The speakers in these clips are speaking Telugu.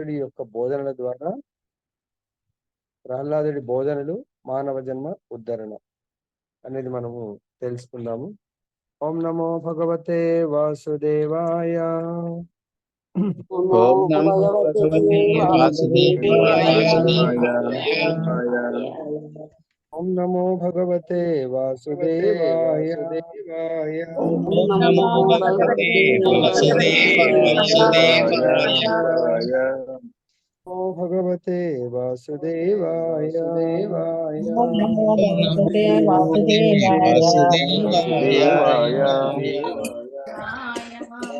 యొక్క బోధనల ద్వారా ప్రహ్లాదుడి బోధనలు మానవ జన్మ ఉద్ధరణ అనేది మనము తెలుసుకుందాము. ఓం నమో భగవతే వాసుదేవాయ. ఓం నమో భగవతే వాసుదేవాయ. ఓం నమో భగవతే వాసుదేవాయ. ఓం నమో భగవతే వాసుదేవాయ. ఓ భగవతే వాసుదేవాయ. ఓం నమో భగవతే వాసుదేవాయ.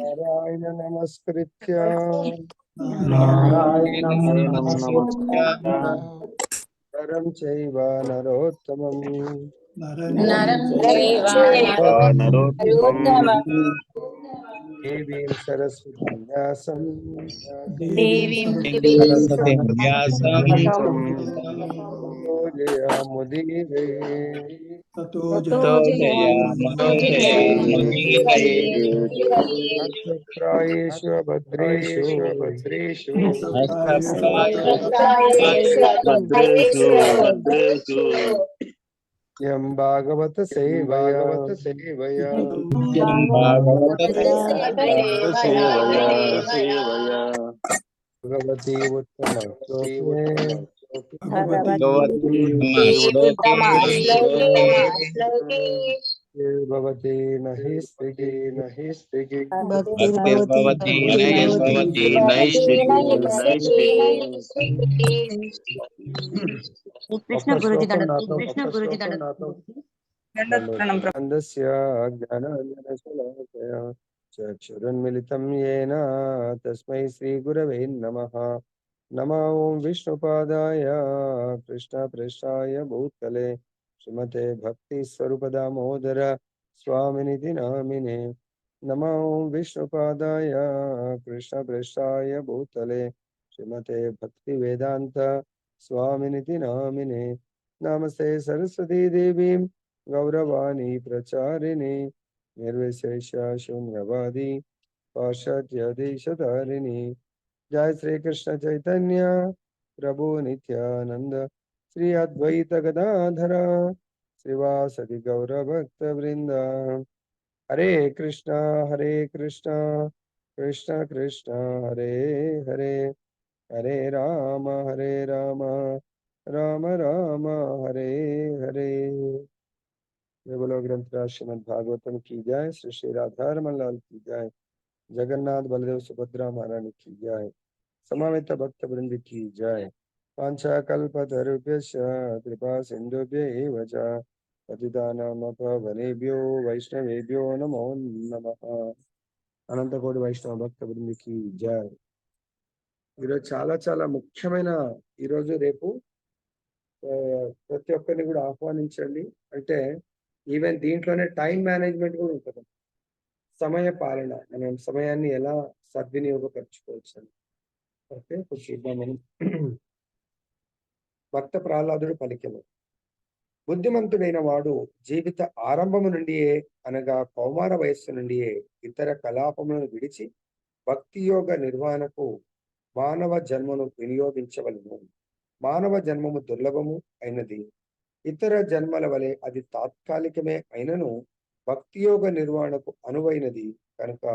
నారాయణ నమస్కృత్య నారాయణం నమస్కృత్య నరం చైవ నరోత్తమం నరోత్తమం దేవీం సరస్వతీం వ్యాసం సరస్వతి వ్యాసం జయాముదీరే తతో జయాముదీరయే. నక్షత్రాయేషు భద్రేషు భద్రేషు యం భాగవత సేవయా భగవతి ఉత్తమ శ్లోకే భవతి నహి స్థితి భక్తిర్భవతి నైష్ఠికీ. కృష్ణ గురుజీ చక్షురున్మిళితం యేన తస్మై శ్రీ గురవే నమః. నమో ఓం విష్ణుపాదాయ కృష్ణప్రేష్ఠాయ భూతలే శ్రీమతే భక్తి స్వరూప దామోదర స్వామినిధి నామినే. నమో ఓం విష్ణుపాదాయ కృష్ణప్రేష్ఠాయ భూతలే శ్రీమతే భక్తి వేదాంత స్వామినిధి నామినే. నమస్తే సరస్వతీ దేవీం గౌరవాణి ప్రచారిణి నిర్విశేష శూన్యవాది పాశ్చాత్య దేశధారిణి. జయ శ్రీ కృష్ణ చైతన్య ప్రభు నిత్యానంద శ్రీ అద్వైత గదాధర శ్రీవాసది గౌర భక్త వృంద. హరే కృష్ణ కృష్ణ కృష్ణ హరే హరే హరే రామ రామ రామ హరే హరే. बोलो ग्रंथराज श्रीमद् भागवतम की जय. श्री श्री राधा रमन लाल की जय. जगन्नाथ बलदेव सुभद्रा महारानी की जय. समावेत भक्त वृंद की जय. वांछा कल्पतरुभ्यश्च कृपा सिन्धुभ्यैव च पतितानां पावनेभ्यो वैष्णवेभ्यो नमो नमः. అనంత కోటి వైష్ణవ భక్త బృందికి జై. ఈరోజు చాలా చాలా ముఖ్యమైన ఈరోజు రేపు ప్రతి ఒక్కరిని కూడా ఆహ్వానించండి. అంటే ఈవెన్ దీంట్లోనే టైం మేనేజ్మెంట్ కూడా ఉంటుంది. సమయ పాలన, మనం సమయాన్ని ఎలా సద్వినియోగపరచుకోవచ్చు అని. ఓకే, ఇప్పుడు చూద్దాం మనం. భక్త ప్రహ్లాదుడు పలికెను. బుద్ధిమంతుడైన వాడు జీవిత ఆరంభము నుండియే అనగా కౌమార వయస్సు నుండియే ఇతర కలాపములను విడిచి భక్తి యోగ నిర్వహణకు మానవ జన్మను వినియోగించవలను. మానవ జన్మము దుర్లభము అయినది. ఇతర జన్మల వలె అది తాత్కాలికమే అయినను భక్తియోగ నిర్వహణకు అనువైనది కనుక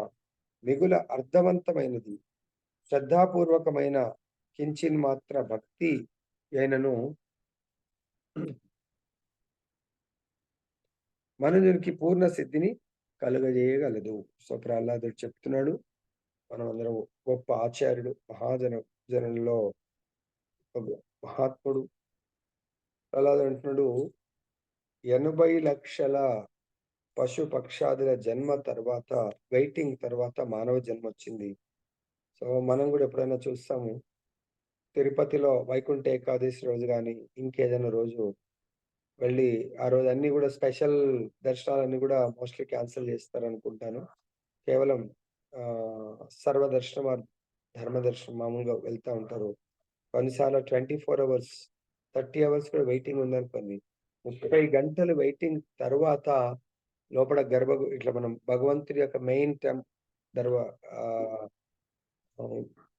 మిగుల అర్థవంతమైనది. శ్రద్ధాపూర్వకమైన కించిన్ మాత్ర భక్తి అయినను మనుజునికి పూర్ణ సిద్ధిని కలుగజేయగలదు. సో ప్రహ్లాదుడు చెప్తున్నాడు, మనం అందరం గొప్ప ఆచార్యుడు, జనంలో మహాత్ముడు ప్రహ్లాదుడు అంటున్నాడు, 80 లక్షల పశు పక్షాదుల జన్మ తర్వాత, వెయిటింగ్ తర్వాత మానవ జన్మ వచ్చింది. సో మనం కూడా ఎప్పుడైనా చూస్తాము, తిరుపతిలో వైకుంఠ ఏకాదశి రోజు కానీ ఇంకేదైనా రోజు వెళ్ళి ఆ రోజు అన్ని కూడా స్పెషల్ దర్శనాలన్నీ కూడా మోస్ట్లీ క్యాన్సిల్ చేస్తారు అనుకుంటాను. కేవలం సర్వదర్శనం, ధర్మ దర్శనం మామూలుగా వెళ్తూ ఉంటారు. కొన్నిసార్లు 24 అవర్స్ 30 అవర్స్ కూడా వెయిటింగ్ ఉందనుకోండి. 30 గంటలు వెయిటింగ్ తర్వాత లోపల ఇట్లా మనం భగవంతుడి యొక్క మెయిన్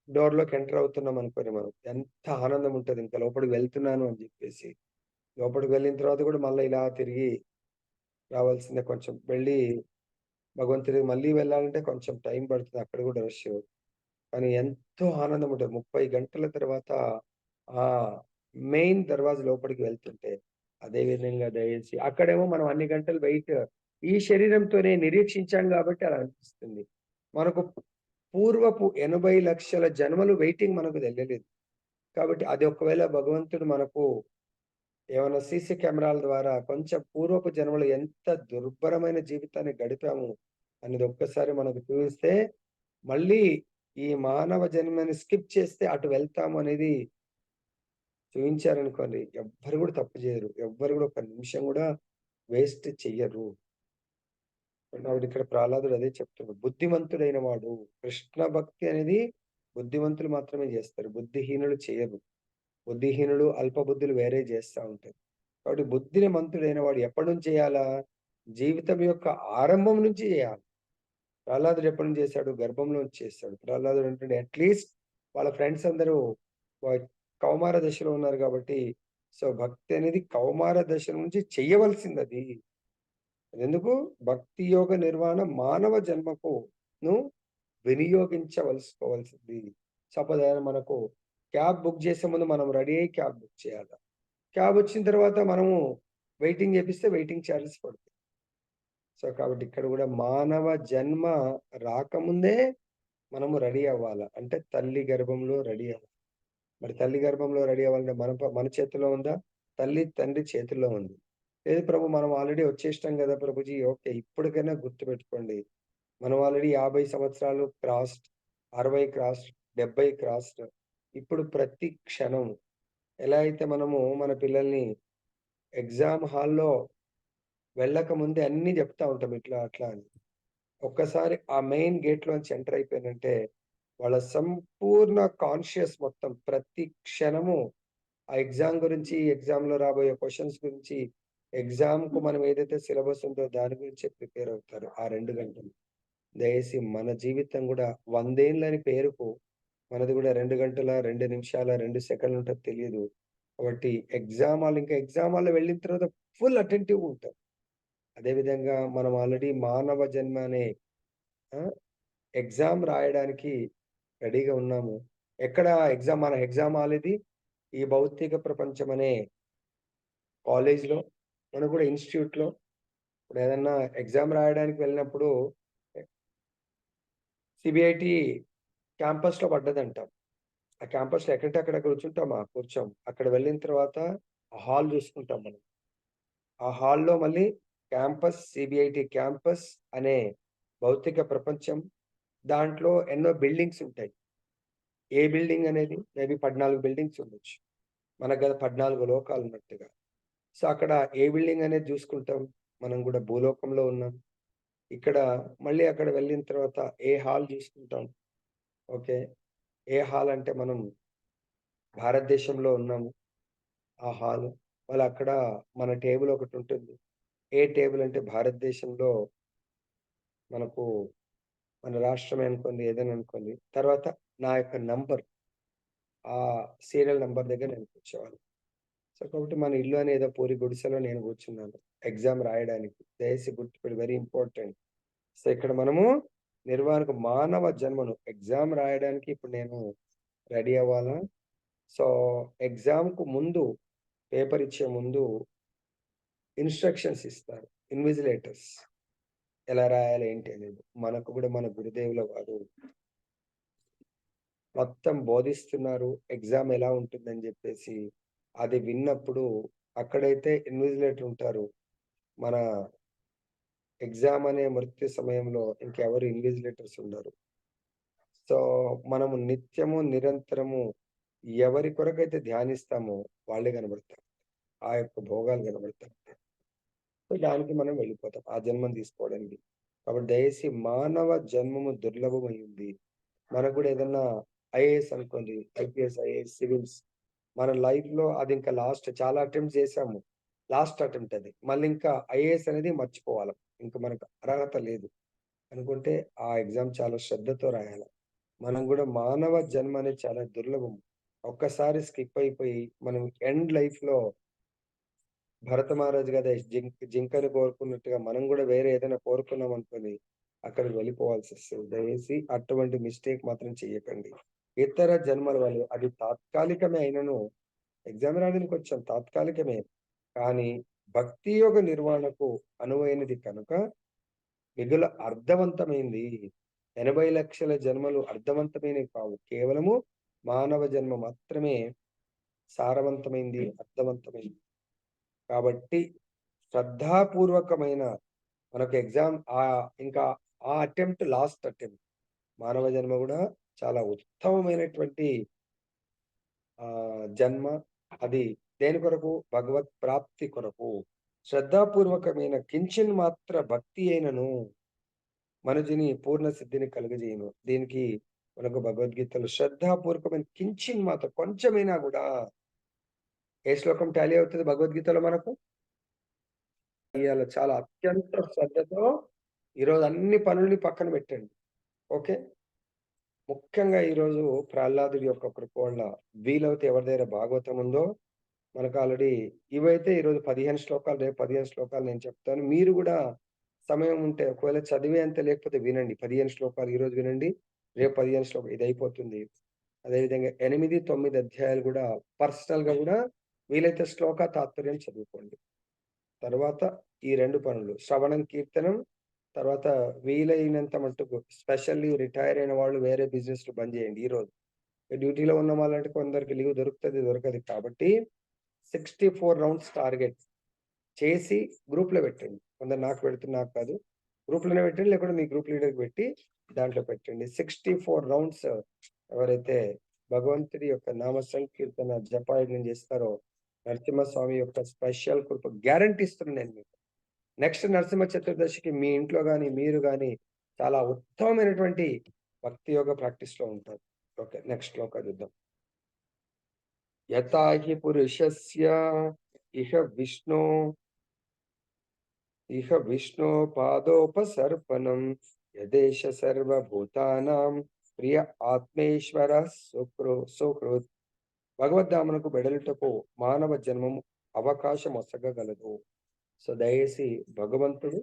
డోర్‌లోకి ఎంటర్ అవుతున్నాం అనుకోండి మనం. ఎంత ఆనందం ఉంటది. ఇంకా లోపలికి వెళ్తున్నాను అని జెప్పేసి. లోపలికి వెళ్ళిన తర్వాత కూడా మళ్ళా ఇలా తిరిగి రావాల్సిందే. కొంచెం వెళ్ళి భగవంతుడికి మళ్ళీ వెళ్ళాలంటే కొంచెం టైం పడుతుంది. అక్కడ కూడా రష్. కానీ ఎంతో ఆనందం ఉంటది. 30 గంటల తర్వాత ఆ మెయిన్ దర్వాజా లోపలికి వెళ్తుంటే, అదే విధంగా దయచేసి అక్కడేమో మనం అన్ని గంటలు వెయిట్ ఈ శరీరంతోనే నిరీక్షించాం గాబట్టి అలా అనిపిస్తుంది. మనకు పూర్వపు 80,00,000 జన్మలు వెయిటింగ్ మనకు తెలియలేదు. కాబట్టి అది ఒకవేళ భగవంతుడు మనకు ఏమన్నా సీసీ కెమెరాల ద్వారా కొంచెం పూర్వపు జన్మలో ఎంత దుర్భరమైన జీవితాన్ని గడిపాము అనేది ఒక్కసారి మనకు చూయిస్తే, మళ్ళీ ఈ మానవ జన్మని స్కిప్ చేస్తే అటు వెళ్తాము అనేది చూయించారనుకోండి, ఎవ్వరు గూడా తప్పు జేయరు. ఎవ్వరు గూడా ఒక్క నిమిషం గూడా వేస్ట్ చెయ్యరు. కాబట్టి ఇక్కడ ప్రహ్లాదుడు అదే చెప్తున్నాడు. బుద్ధిమంతుడైన వాడు కృష్ణ భక్తి అనేది బుద్ధిమంతులు మాత్రమే జేస్తారు. బుద్ధిహీనులు చేయరు. బుద్ధిహీనులు, అల్పబుద్ధులు వేరే జేస్తా ఉంటారు. కాబట్టి బుద్ధిని మంతుడైన వాడు ఎప్పటినుంచి చేయాలా? జీవితం యొక్క ఆరంభం నుంచి జేయాలి. ప్రహ్లాదుడు ఎప్పటి నుంచి చేశాడు? గర్భంలో నుంచి చేశాడు. ప్రహ్లాదుడు అంటుండు అట్‌లీస్ట్ వాళ్ళ ఫ్రెండ్స్ అందరూ వ కౌమార దశలో ఉన్నారు గాబట్టి, సో, భక్తి అనేది కౌమార దశ నుంచి చెయ్యవలసిందది. అదెందుకు? భక్తి యోగ నిర్వహణ మానవ జన్మకును వినియోగించవలసుకోవాల్సింది. సపోజ్ ఏదైనా మనకు క్యాబ్ బుక్ చేసే ముందు మనం రెడీ అయ్యి క్యాబ్ బుక్ చేయాల. క్యాబ్ వచ్చిన తర్వాత మనము వెయిటింగ్ జేపిస్తే వెయిటింగ్ చార్జెస్ పడతాయి. సో, కాబట్టి ఇక్కడ గూడా మానవ జన్మ రాకముందే మనము రెడీ అవ్వాల. అంటే తల్లి గర్భంలో రెడీ అవ్వాలి. మరి తల్లి గర్భంలో రెడీ అవ్వాలంటే మన చేతిలో ఉందా? తల్లి, తండ్రి చేతుల్లో ఉంది. లేదు ప్రభు మనం ఆల్రెడీ వచ్చేసినాం గదా ప్రభుజీ. ఓకే. ఇప్పటికైనా గుర్తుపెట్టుకోండి. మనం ఆల్రెడీ 50 సంవత్సరాలు క్రాస్డ్, 60 క్రాస్డ్, 70 క్రాస్డ్. ఇప్పుడు ప్రతి క్షణం ఎలా అయితే మనము మన పిల్లల్ని ఎగ్జామ్ హాల్‌లో వెళ్ళక ముందే అన్నీ జెప్తా ఉంటాం ఇట్లా, అట్లా అని. ఒక్కసారి ఆ మెయిన్ గేట్‌లోంచి ఎంటర్ అయిపోయానంటే, వాళ్ళ సంపూర్ణ కాన్షియస్ మొత్తం ప్రతి క్షణము ఆ ఎగ్జామ్ గురించి, ఎగ్జామ్‌లో రాబోయే క్వెషన్స్ గురించి, ఎగ్జామ్‌కు మనం ఏదైతే సిలబస్ ఉందో దాని గురించే ప్రిపేర్ అవుతారు ఆ 2 గంటలు. దయచేసి మన జీవితం గూడా 100 ఏండ్లని పేరుకు మనది గూడా 2 గంటల, 2 నిమిషాల, 2 సెకన్లు ఉంటది తెలీదు. కాబట్టి ఎగ్జామ్ హాల్‌లో వెళ్ళిన తర్వాత ఫుల్ అటెంటివ్‌గా ఉంటాం. అదే విధంగా మనం ఆల్రెడీ మానవ జన్మ అనే ఆ! ఎగ్జామ్ రాయడానికి రెడీగా ఉన్నాము. ఎక్కడ మన ఎగ్జామ్ హాల్ ఇది? ఈ భౌతిక ప్రపంచం అనే కాలేజ్‌లో, మనకు కూడా ఇన్‌స్టిట్యూట్‌లో ఇప్పుడేదన్నా ఎగ్జామ్ రాయడానికి వెళ్ళినప్పుడు సీబీఐటీ క్యాంపస్‌లో పడ్డదంటాం. ఆ క్యాంపస్‌లో ఎక్కడంటే అక్కడ కూర్చుంటామా? కూర్చోం. అక్కడ వెళ్ళిన తర్వాత ఆ హాల్ చూసుకుంటాం మనం. ఆ హాల్‌లో మళ్ళీ సీబీఐటీ క్యాంపస్ అనే భౌతిక ప్రపంచం, దాంట్లో ఎన్నో బిల్డింగ్స్ ఉంటాయి. ఏ బిల్డింగ్ అనేది మేబీ 14 బిల్డింగ్స్ ఉండొచ్చు. మనకు గదా 14 లోకాలున్నట్టుగా. సో, అక్కడ ఏ బిల్డింగ్ అనేది జూసుకుంటాం. మనం గూడా భూలోకంలో ఉన్నాం. ఇక్కడ మళ్ళీ అక్కడ వెళ్ళిన తర్వాత ఏ హాల్ జూసుకుంటాం. ఓకే. ఏ హాల్ అంటే మనం భారతదేశంలో ఉన్నాము. ఆ హాలు. మళ్ళీ అక్కడ మన టేబుల్ ఒకటుంటుంది. ఏ టేబుల్ అంటే భారతదేశంలో మనకు మన రాష్ట్రమే అనుకోండి, ఏదైనా అనుకోండి. తర్వాత నా యొక్క నంబర్, ఆ సీరియల్ నంబర్ దగ్గర నేను కూర్చోవాలి. సో, కాబట్టి మన ఇల్లు అనే ఏదో పూరి గుడిసెలో నేను కూర్చున్నాను. ఎగ్జామ్ రాయడానికి. దయచేసి గుర్తుపెడి వెరీ ఇంపార్టెంట్. సో, ఇక్కడ మనము నిర్వహణకు మానవ జన్మను ఎగ్జామ్ రాయడానికి ఇప్పుడు నేను రెడీ అవ్వాలా? సో, ఎగ్జామ్‌కు ముందు పేపర్ ఇచ్చే ముందు ఇన్‌స్ట్రక్షన్స్ ఇస్తారు. ఇన్విజిలేటర్స్. ఎలా రాయాలి ఏంటి అనేది. మనకు కూడా మన గురుదేవుల వారు మొత్తం బోధిస్తున్నారు. ఎగ్జామ్ ఎలా ఉంటుందని జెప్పేసి. అది విన్నప్పుడు అక్కడైతే ఇన్విజిలేటర్ ఉంటారు. మన ఎగ్జామ్ అనే మృత్యు సమయంలో ఇంకెవరు ఇన్విజిలేటర్స్ ఉండరు. సో, మనము నిత్యము, నిరంతరము ఎవరి కొరకైతే ధ్యానిస్తామో వాళ్ళే కనబడతారు. ఆ యొక్క భోగాలు కనబడతాయి. సో, దానికి మనం వెళ్ళిపోతాం. ఆ జన్మను తీసుకోవడానికి. కాబట్టి దయచేసి మానవ జన్మము దుర్లభమైంది. మనకు గూడా ఏదన్నా ఐఏఎస్ అనుకోండి. ఐపీఎస్, ఐఏఎస్, సివిల్స్ మన లైఫ్‌లో అది ఇంకా లాస్ట్ చాలా అటెంప్ట్స్ చేశాము. లాస్ట్ అటెంప్ట్ అది. మళ్ళీ ఇంకా ఐఏఎస్ అనేది మర్చిపోవాలి. ఇంక మనకు అర్హత లేదు అనుకుంటే ఆ ఎగ్జామ్ చాలా శ్రద్ధతో రాయాల. మనం కూడా మానవ జన్మ అనేది చాలా దుర్లభం. ఒక్కసారి స్కిప్ అయిపోయి మనం ఎండ్ లైఫ్ లో భరత మహారాజు కదా జింకని కోరుకున్నట్టుగా మనం కూడా వేరే ఏదైనా కోరుకున్నాం అనుకోని అక్కడికి వెళ్ళిపోవాల్సి వస్తుంది. దయచేసి అటువంటి మిస్టేక్ మాత్రం చెయ్యకండి. ఇతర జన్మల వాళ్ళు అది తాత్కాలికమే అయినను, ఎగ్జామ్ రాయడానికి వచ్చాం తాత్కాలికమే, కానీ భక్తి యోగ నిర్వహణకు అనువైనది కనుక మిగుల అర్థవంతమైంది. 80 లక్షల జన్మలు అర్థవంతమైనవి కావు. కేవలము మానవ జన్మ మాత్రమే సారవంతమైంది, అర్థవంతమైంది. కాబట్టి శ్రద్ధాపూర్వకమైన మనకు ఎగ్జామ్ ఇంకా ఆ అటెంప్ట్ లాస్ట్ అటెంప్ట్. మానవ జన్మ కూడా చాలా ఉత్తమమైనటువంటి జన్మ. అది దేని కొరకు? భగవత్ ప్రాప్తి కొరకు. శ్రద్ధాపూర్వకమైన కించిన్ మాత్ర భక్తి అయినను మనుజుని పూర్ణ సిద్ధిని కలుగజేయను. దీనికి మనకు భగవద్గీతలో శ్రద్ధాపూర్వకమైన కించిన్ మాత్రం, కొంచెమైనా కూడా. ఏ శ్లోకం టాలీ అవుతుంది భగవద్గీతలో మనకు? ఇవాళ చాలా అత్యంత శ్రద్ధతో ఈరోజు అన్ని పనుల్ని పక్కన పెట్టండి. ఓకే, ముఖ్యంగా ఈరోజు ప్రహ్లాదుడి యొక్క కృప వల్ల వీలైతే ఎవరి దగ్గర భాగవతం ఉందో మనకు ఆల్రెడీ ఇవైతే ఈరోజు 15 శ్లోకాలు, రేపు 15 శ్లోకాలు నేను చెప్తాను. మీరు కూడా సమయం ఉంటే ఒకవేళ చదివే అంత లేకపోతే వినండి. 15 శ్లోకాలు ఈరోజు వినండి, రేపు 15 శ్లోకాలు ఇది అయిపోతుంది. అదేవిధంగా 8, 9 అధ్యాయాలు కూడా పర్సనల్ గా కూడా వీలైతే శ్లోక తాత్పర్యం చదువుకోండి. తర్వాత ఈ 2 పనులు శ్రవణం, కీర్తనం. తర్వాత వీలైనంత మట్టుకు స్పెషల్లీ రిటైర్ అయిన వాళ్ళు వేరే బిజినెస్ బంద్ చేయండి. ఈ రోజు డ్యూటీలో ఉన్న వాళ్ళంటే కొందరికి లీవ్ దొరుకుతుంది, దొరకదు. కాబట్టి 64 రౌండ్స్ టార్గెట్ చేసి గ్రూప్ లో పెట్టండి. కొందరు నాకు పెడుతుంది, నాకు కాదు, గ్రూప్ లోనే పెట్టండి, లేకుంటే మీ గ్రూప్ లీడర్ పెట్టి దాంట్లో పెట్టండి. 64 రౌండ్స్ ఎవరైతే భగవంతుడి యొక్క నామ సంకీర్తన జపాయజ్ఞం చేస్తారో నరసింహస్వామి యొక్క స్పెషల్ కృప గ్యారంటీ ఇస్తున్నాను నేను మీకు. నెక్స్ట్ నరసింహ చతుర్దశికి మీ ఇంట్లో కానీ మీరు కానీ చాలా ఉత్తమమైనటువంటి భక్తి యోగ ప్రాక్టీస్ లో ఉంటారు. ఓకే, నెక్స్ట్ శ్లోక చూద్దాం. యథా హి పురుషస్య ఇహ విష్ణు పాదోపసర్పణం యదేశ సర్వభూతానాం ప్రియ ఆత్మేశ్వర సుకృత్. భగవద్ధామనకు బెడలుటకు మానవ జన్మము అవకాశం ఒసగగలదు. సో దయచేసి భగవంతుడు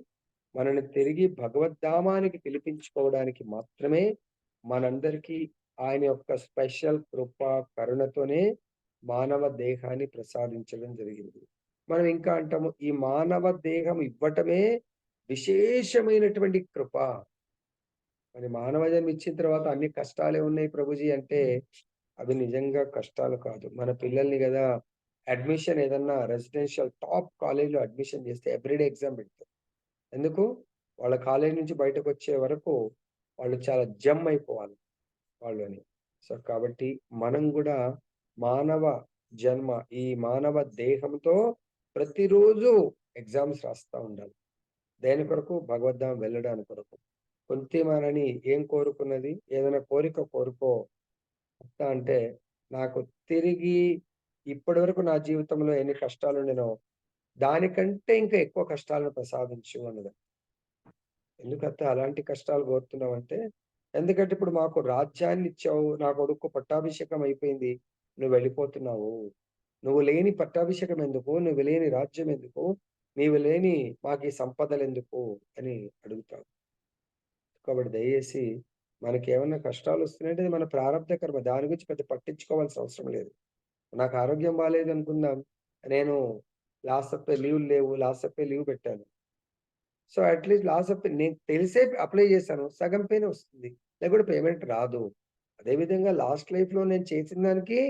మనల్ని తిరిగి భగవద్ధామానికి పిలిపించుకోవడానికి మాత్రమే మనందరికీ ఆయన యొక్క స్పెషల్ కృప కరుణతోనే మానవ దేహాన్ని ప్రసాదించడం జరిగింది. మనం ఇంకా అంటాము ఈ మానవ దేహం ఇవ్వటమే విశేషమైనటువంటి కృప. మరి మానవ జన్మ ఇచ్చిన తర్వాత అన్ని కష్టాలే ఉన్నాయి ప్రభుజీ అంటే అవి నిజంగా కష్టాలు కాదు. మన పిల్లల్ని కదా అడ్మిషన్ ఏదన్నా రెసిడెన్షియల్ టాప్ కాలేజీలో అడ్మిషన్ చేస్తే ఎవ్రీడే ఎగ్జామ్ పెడతారు. ఎందుకు? వాళ్ళ కాలేజ్ నుంచి బయటకు వచ్చే వరకు వాళ్ళు చాలా జమ్ అయిపోవాలి వాళ్ళని. సో కాబట్టి మనం కూడా మానవ జన్మ, ఈ మానవ దేహంతో ప్రతిరోజు ఎగ్జామ్స్ రాస్తా ఉండాలి. దేని కొరకు? భగవద్ధాం వెళ్ళడానికి కొరకు. కుంతిమానని ఏం కోరుకున్నది? ఏదైనా కోరిక కోరుకో అంటే నాకు తిరిగి ఇప్పటి వరకు నా జీవితంలో ఎన్ని కష్టాలు ఉండేనో దానికంటే ఇంకా ఎక్కువ కష్టాలను ప్రసాదించు అన్నది. ఎందుకంటే అలాంటి కష్టాలు కోరుతున్నావంటే, ఎందుకంటే ఇప్పుడు మాకు రాజ్యాన్ని ఇచ్చావు, నా కొడుకు పట్టాభిషేకం అయిపోయింది, నువ్వు వెళ్ళిపోతున్నావు. నువ్వు లేని పట్టాభిషేకం ఎందుకు? నువ్వు లేని రాజ్యం ఎందుకు? నీవు లేని మాకు ఈ సంపదలు ఎందుకు అని అడుగుతావు. కాబట్టి దయచేసి మనకి ఏమన్నా కష్టాలు వస్తున్నాయంటే మన ప్రారంభ కర్మ, దాని గురించి పెద్ద పట్టించుకోవాల్సిన అవసరం లేదు. నాకు ఆరోగ్యం బాగాలేదు అనుకుందాం, నేను లాస్ట్ ఆఫ్ లీవ్ లేవు, లాస్ట్ ఆఫ్ లీవ్ పెట్టాను. సో అట్లీస్ట్ లాస్ ఆఫ్ నేను తెలిసే అప్లై చేశాను, సగం పైన వస్తుంది, లేకపోతే పేమెంట్ రాదు. అదేవిధంగా లాస్ట్ లైఫ్ లో నేను చేసిన దానికి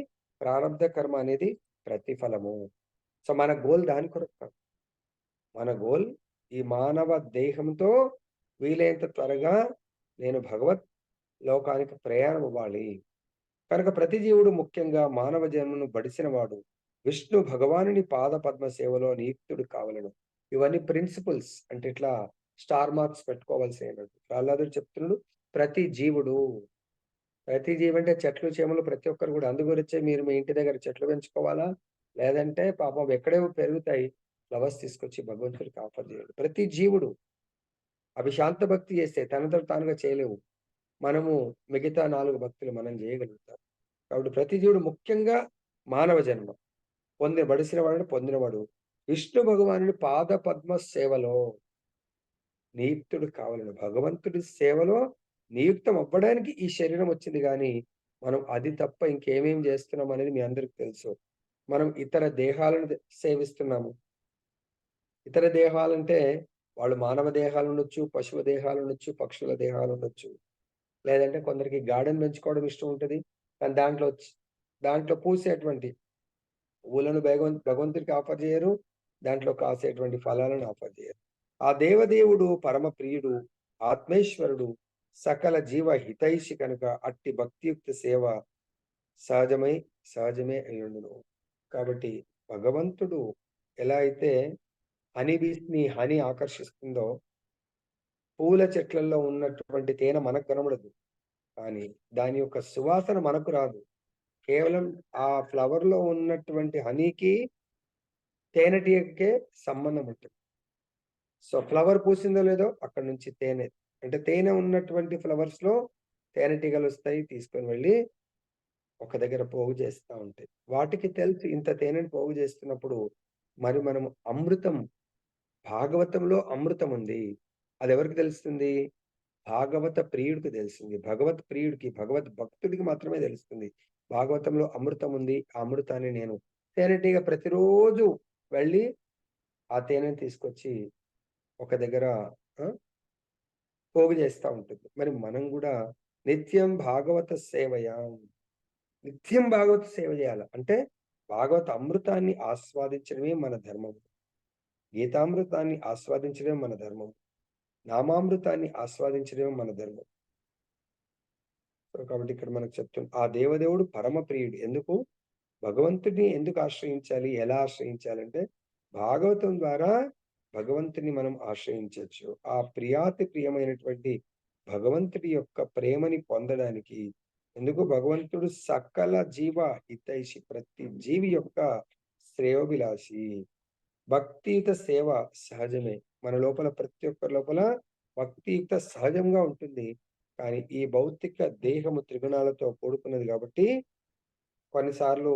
ప్రారంభ కర్మ అనేది ప్రతిఫలము. సో మన గోల్ దాని కొరకు కాదు. మన గోల్ ఈ మానవ దేహంతో వీలైనంత త్వరగా నేను భగవత్ లోకానికి ప్రయాణం అవ్వాలి. కనుక ప్రతి జీవుడు, ముఖ్యంగా మానవ జన్మను బడిసిన వాడు విష్ణు భగవానుని పాద పద్మ సేవలో నియుక్తుడు కావలను. ఇవన్నీ ప్రిన్సిపల్స్. అంటే ఇట్లా స్టార్ మార్క్స్ పెట్టుకోవాల్సిన ప్రహ్లాదుడు చెప్తున్నాడు. ప్రతి జీవుడు అంటే చెట్లు చేమలు ప్రతి ఒక్కరు కూడా. అందుగురించే మీరు మీ ఇంటి దగ్గర చెట్లు పెంచుకోవాలా, లేదంటే పాపం ఎక్కడే పెరుగుతాయి ఫ్లవర్స్ తీసుకొచ్చి భగవంతుడికి ఆఫర్ చేయాలి. ప్రతి జీవుడు అవి శాంత భక్తి చేస్తే తనతో తానుగా చేయలేవు. మనము మిగతా 4 భక్తులు మనం చేయగలుగుతాం. కాబట్టి ప్రతి జీవుడు ముఖ్యంగా మానవ జన్మ పొందినవాడు విష్ణు భగవానుడి పాద పద్మ సేవలో నియుక్తుడు కావాలని, భగవంతుడి సేవలో నియుక్తం అవ్వడానికి ఈ శరీరం వచ్చింది గాని, మనం అది తప్ప ఇంకేమేం చేస్తున్నాం అనేది మీ అందరికి తెలుసు. మనం ఇతర దేహాలను సేవిస్తున్నాము. ఇతర దేహాలంటే వాళ్ళు మానవ దేహాలుండొచ్చు, పశువు దేహాలుండొచ్చు, పక్షుల దేహాలుండొచ్చు. లేదంటే కొందరికి గార్డెన్ పెంచుకోవడం ఇష్టం ఉంటది. కానీ దాంట్లో పూసేటువంటి పువ్వులను భగవంతుడికి ఆఫర్ చేయరు. దాంట్లో కాసేటువంటి ఫలాలను ఆఫర్ చేయరు. ఆ దేవదేవుడు పరమ ప్రియుడు, ఆత్మేశ్వరుడు, సకల జీవ హితైషి కనుక అట్టి భక్తియుక్త సేవ సహజమే అయ్యుండును. కాబట్టి భగవంతుడు ఎలా అయితే హనీ ఆకర్షిస్తుందో, పూల చెట్లలో ఉన్నటువంటి తేనె మనకు కనబడదు. కానీ దాని యొక్క సువాసన మనకు రాదు. కేవలం ఆ ఫ్లవర్ లో ఉన్నటువంటి హనీకి తేనెటీగకే సంబంధం ఉంటుంది. సో ఫ్లవర్ పూసిందో లేదో అక్కడ నుంచి తేనె, అంటే తేనె ఉన్నటువంటి ఫ్లవర్స్ లో తేనెటీగలు వస్తాయి, తీసుకొని వెళ్ళి ఒక దగ్గర పోగు చేస్తూ ఉంటాయి. వాటికి తెలుసు ఇంత తేనెని పోగు చేస్తున్నప్పుడు మరి మనం అమృతం, భాగవతంలో అమృతం ఉంది. అది ఎవరికి తెలుస్తుంది? భాగవత ప్రియుడికి తెలుస్తుంది. భగవత్ ప్రియుడికి, భగవద్ భక్తుడికి మాత్రమే తెలుస్తుంది. భాగవతంలో అమృతం ఉంది. ఆ అమృతాన్ని నేను తేనెటీగ ప్రతిరోజు వెళ్ళి ఆ తేనెని తీసుకొచ్చి ఒక దగ్గర పోగు చేస్తూ ఉంటుంది. మరి మనం కూడా నిత్యం భాగవత నిత్యం భాగవత సేవ చేయాలి. అంటే భాగవత అమృతాన్ని ఆస్వాదించడమే మన ధర్మం. గీతామృతాన్ని ఆస్వాదించడమే మన ధర్మం. నామామృతాన్ని ఆస్వాదించడమే మన ధర్మం. కాబట్టి ఇక్కడ మనకు చెప్తుంది ఆ దేవదేవుడు పరమ ప్రియుడు. ఎందుకు? భగవంతుడిని ఎందుకు ఆశ్రయించాలి? ఎలా ఆశ్రయించాలంటే భాగవతం ద్వారా భగవంతుని మనం ఆశ్రయించవచ్చు. ఆ ప్రియమైనటువంటి భగవంతుడి యొక్క ప్రేమని పొందడానికి. ఎందుకు? భగవంతుడు సకల జీవ హితైషి, ప్రతి జీవి యొక్క శ్రేయోభిలాషి. భక్తియుత సేవ సహజమే. మన లోపల ప్రతి ఒక్కరి లోపల భక్తియుత సహజంగా ఉంటుంది. కానీ ఈ భౌతిక దేహము త్రిగుణాలతో కూడుకున్నది కాబట్టి కొన్నిసార్లు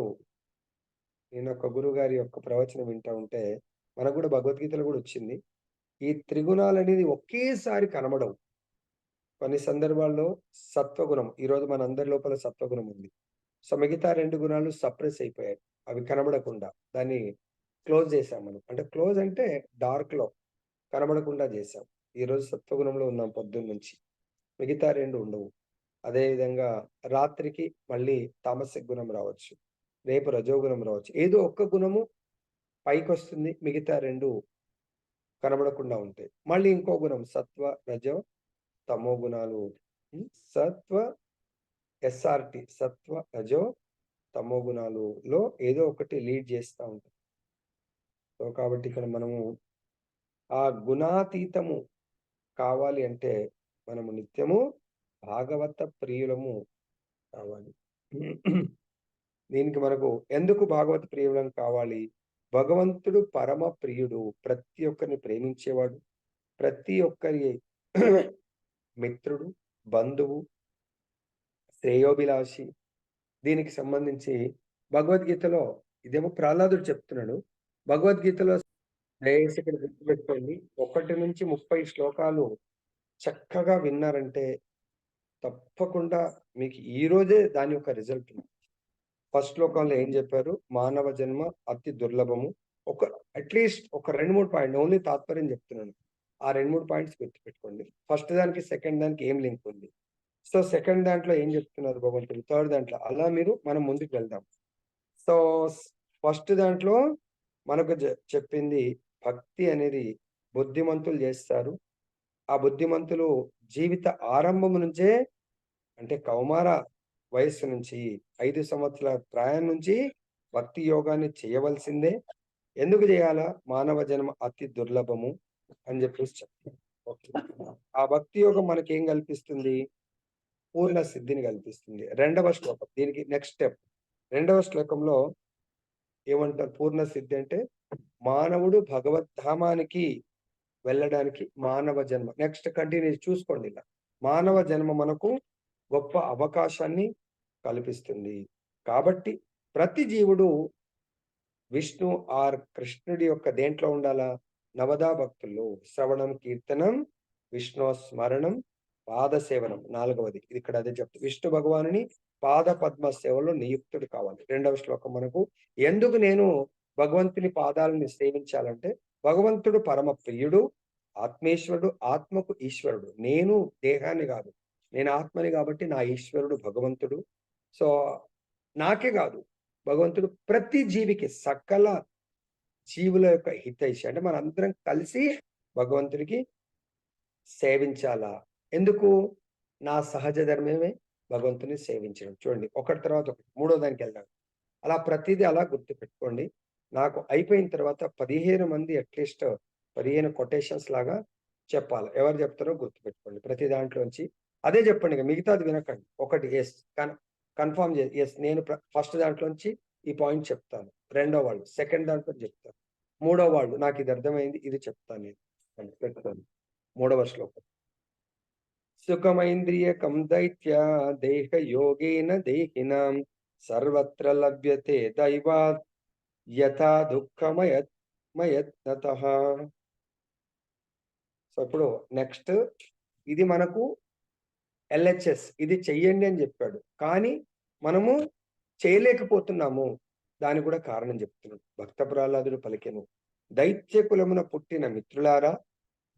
నేను ఒక గురువు గారి యొక్క ప్రవచనం వింటా ఉంటే, మనకు కూడా భగవద్గీతలో కూడా వచ్చింది. ఈ త్రిగుణాలు అనేది ఒకేసారి కనబడవు. కొన్ని సందర్భాల్లో సత్వగుణం, ఈరోజు మన అందరి లోపల సత్వగుణం ఉంది. సో మిగతా 2 గుణాలు సప్రెస్ అయిపోయాయి. అవి కనబడకుండా దాన్ని క్లోజ్ చేసాం మనం. అంటే క్లోజ్ అంటే డార్క్ లో కనబడకుండా చేసాం. ఈరోజు సత్వగుణంలో ఉన్నాం పొద్దున్న నుంచి. మిగతా 2 ఉండవు. అదే విధంగా రాత్రికి మళ్ళీ తామసిక గుణం రావచ్చు, రేపు రజోగుణం రావచ్చు. ఏదో ఒక్క గుణము పైకి వస్తుంది, మిగతా 2 కనబడకుండా ఉంటాయి. మళ్ళీ ఇంకో గుణం సత్వ రజో తమో గుణాలు, సత్వ ఎస్ఆర్టి సత్వ రజో తమో గుణాలులో ఏదో ఒకటి లీడ్ చేస్తూ ఉంటుంది. సో కాబట్టి ఇక్కడ మనము ఆ గుణాతీతము కావాలి అంటే మనము నిత్యము భాగవత ప్రియులము కావాలి. దీనికి మనకు ఎందుకు భాగవత ప్రియులం కావాలి? భగవంతుడు పరమ ప్రియుడు, ప్రతి ఒక్కరిని ప్రేమించేవాడు, ప్రతి ఒక్కరి మిత్రుడు, బంధువు, శ్రేయోభిలాషి. దీనికి సంబంధించి భగవద్గీతలో ఇదేమో ప్రహ్లాదుడు చెప్తున్నాడు. భగవద్గీతలో దయచేసి ఇక్కడ గుర్తుపెట్టుకోండి, 1 నుంచి 30 శ్లోకాలు చక్కగా విన్నారంటే తప్పకుండా మీకు ఈ రోజే దాని యొక్క రిజల్ట్ ఉంది. ఫస్ట్ శ్లోకంలో ఏం చెప్పారు? మానవ జన్మ అతి దుర్లభము. అట్లీస్ట్ ఒక 2-3 పాయింట్ ఓన్లీ తాత్పర్యం చెప్తున్నాను. ఆ 2-3 పాయింట్స్ గుర్తుపెట్టుకోండి. ఫస్ట్ దానికి సెకండ్ దానికి ఏం లింక్ ఉంది. సో సెకండ్ దాంట్లో ఏం చెప్తున్నారు భగవంతుడు, థర్డ్ దాంట్లో, అలా మనం ముందుకు వెళ్దాం. సో ఫస్ట్ దాంట్లో మనకు చెప్పింది భక్తి అనేది బుద్ధిమంతులు చేస్తారు. ఆ బుద్ధిమంతులు జీవిత ఆరంభం నుంచే, అంటే కౌమార వయస్సు నుంచి 5 సంవత్సరాల ప్రాయం నుంచి భక్తి యోగాన్ని చేయవలసిందే. ఎందుకు చేయాలా? మానవ జన్మ అతి దుర్లభము అని చెప్పేసి చెప్తారు. ఆ భక్తి యోగం మనకేం కల్పిస్తుంది? పూర్ణ సిద్ధిని కల్పిస్తుంది. 2వ శ్లోకం దీనికి నెక్స్ట్ స్టెప్. 2వ శ్లోకంలో ఏమంటారు? పూర్ణ సిద్ధి అంటే మానవుడు భగవద్ధామానికి వెళ్ళడానికి మానవ జన్మ. నెక్స్ట్ కంటిన్యూ చూసుకోండి. ఇలా మానవ జన్మ మనకు గొప్ప అవకాశాన్ని కల్పిస్తుంది. కాబట్టి ప్రతి జీవుడు విష్ణు ఆర్ కృష్ణుడి యొక్క దేంట్లో ఉండాలా? నవదా భక్తుల్లో శ్రవణం, కీర్తనం, విష్ణు స్మరణం, పాద సేవనం. 4వది ఇది ఇక్కడ అదే చెప్తుంది. విష్ణు భగవానుని పాద పద్మ సేవలో నియుక్తుడు కావాలి. 2వ శ్లోకం మనకు ఎందుకు నేను భగవంతుని పాదాలను సేవించాలంటే, భగవంతుడు పరమ ప్రియుడు, ఆత్మేశ్వరుడు, ఆత్మకు ఈశ్వరుడు. నేను దేహాన్ని కాదు, నేను ఆత్మని కాబట్టి నా ఈశ్వరుడు భగవంతుడు. సో నాకే కాదు, భగవంతుడు ప్రతి జీవికి, సకల జీవుల యొక్క హితైషి అంటే మనందరం కలిసి భగవంతుడికి సేవించాలా. ఎందుకు? నా సహజ ధర్మమే భగవంతుని సేవించడం. చూడండి, ఒకటి తర్వాత ఒకటి, 3వ దానికి వెళ్దాం. అలా ప్రతిదీ అలా గుర్తు పెట్టుకోండి. నాకు అయిపోయిన తర్వాత 15 మంది అట్లీస్ట్ 15 కొటేషన్స్ లాగా చెప్పాలి. ఎవరు చెప్తారో గుర్తు పెట్టుకోండి ప్రతి దాంట్లోంచి. అదే చెప్పండి, ఇక మిగతాది వినకండి. ఒకటి ఎస్ కన్ఫర్మ్ చేసి, ఎస్ నేను ఫస్ట్ దాంట్లోంచి ఈ పాయింట్ చెప్తాను, రెండో వాళ్ళు సెకండ్ దాంట్లో చెప్తాను, మూడో వాళ్ళు నాకు ఇది అర్థమైంది ఇది చెప్తాను నేను అని పెట్టుకోండి. 3వ శ్లోకం. సుఖమైంద్రియకం దైత్య దేహ యోగేన దేహినాం సర్వత్ర లభ్యతే దైవాత్ యథా దుఃఖమయత్నతః. సో ఇప్పుడు నెక్స్ట్, ఇది మనకు ఎల్హెచ్ఎస్, ఇది చెయ్యండి అని చెప్పాడు, కానీ మనము చేయలేకపోతున్నాము. దానికి కూడా కారణం చెప్తున్నాడు. భక్త ప్రహ్లాదుడు పలికెను, దైత్య కులమున పుట్టిన మిత్రులారా,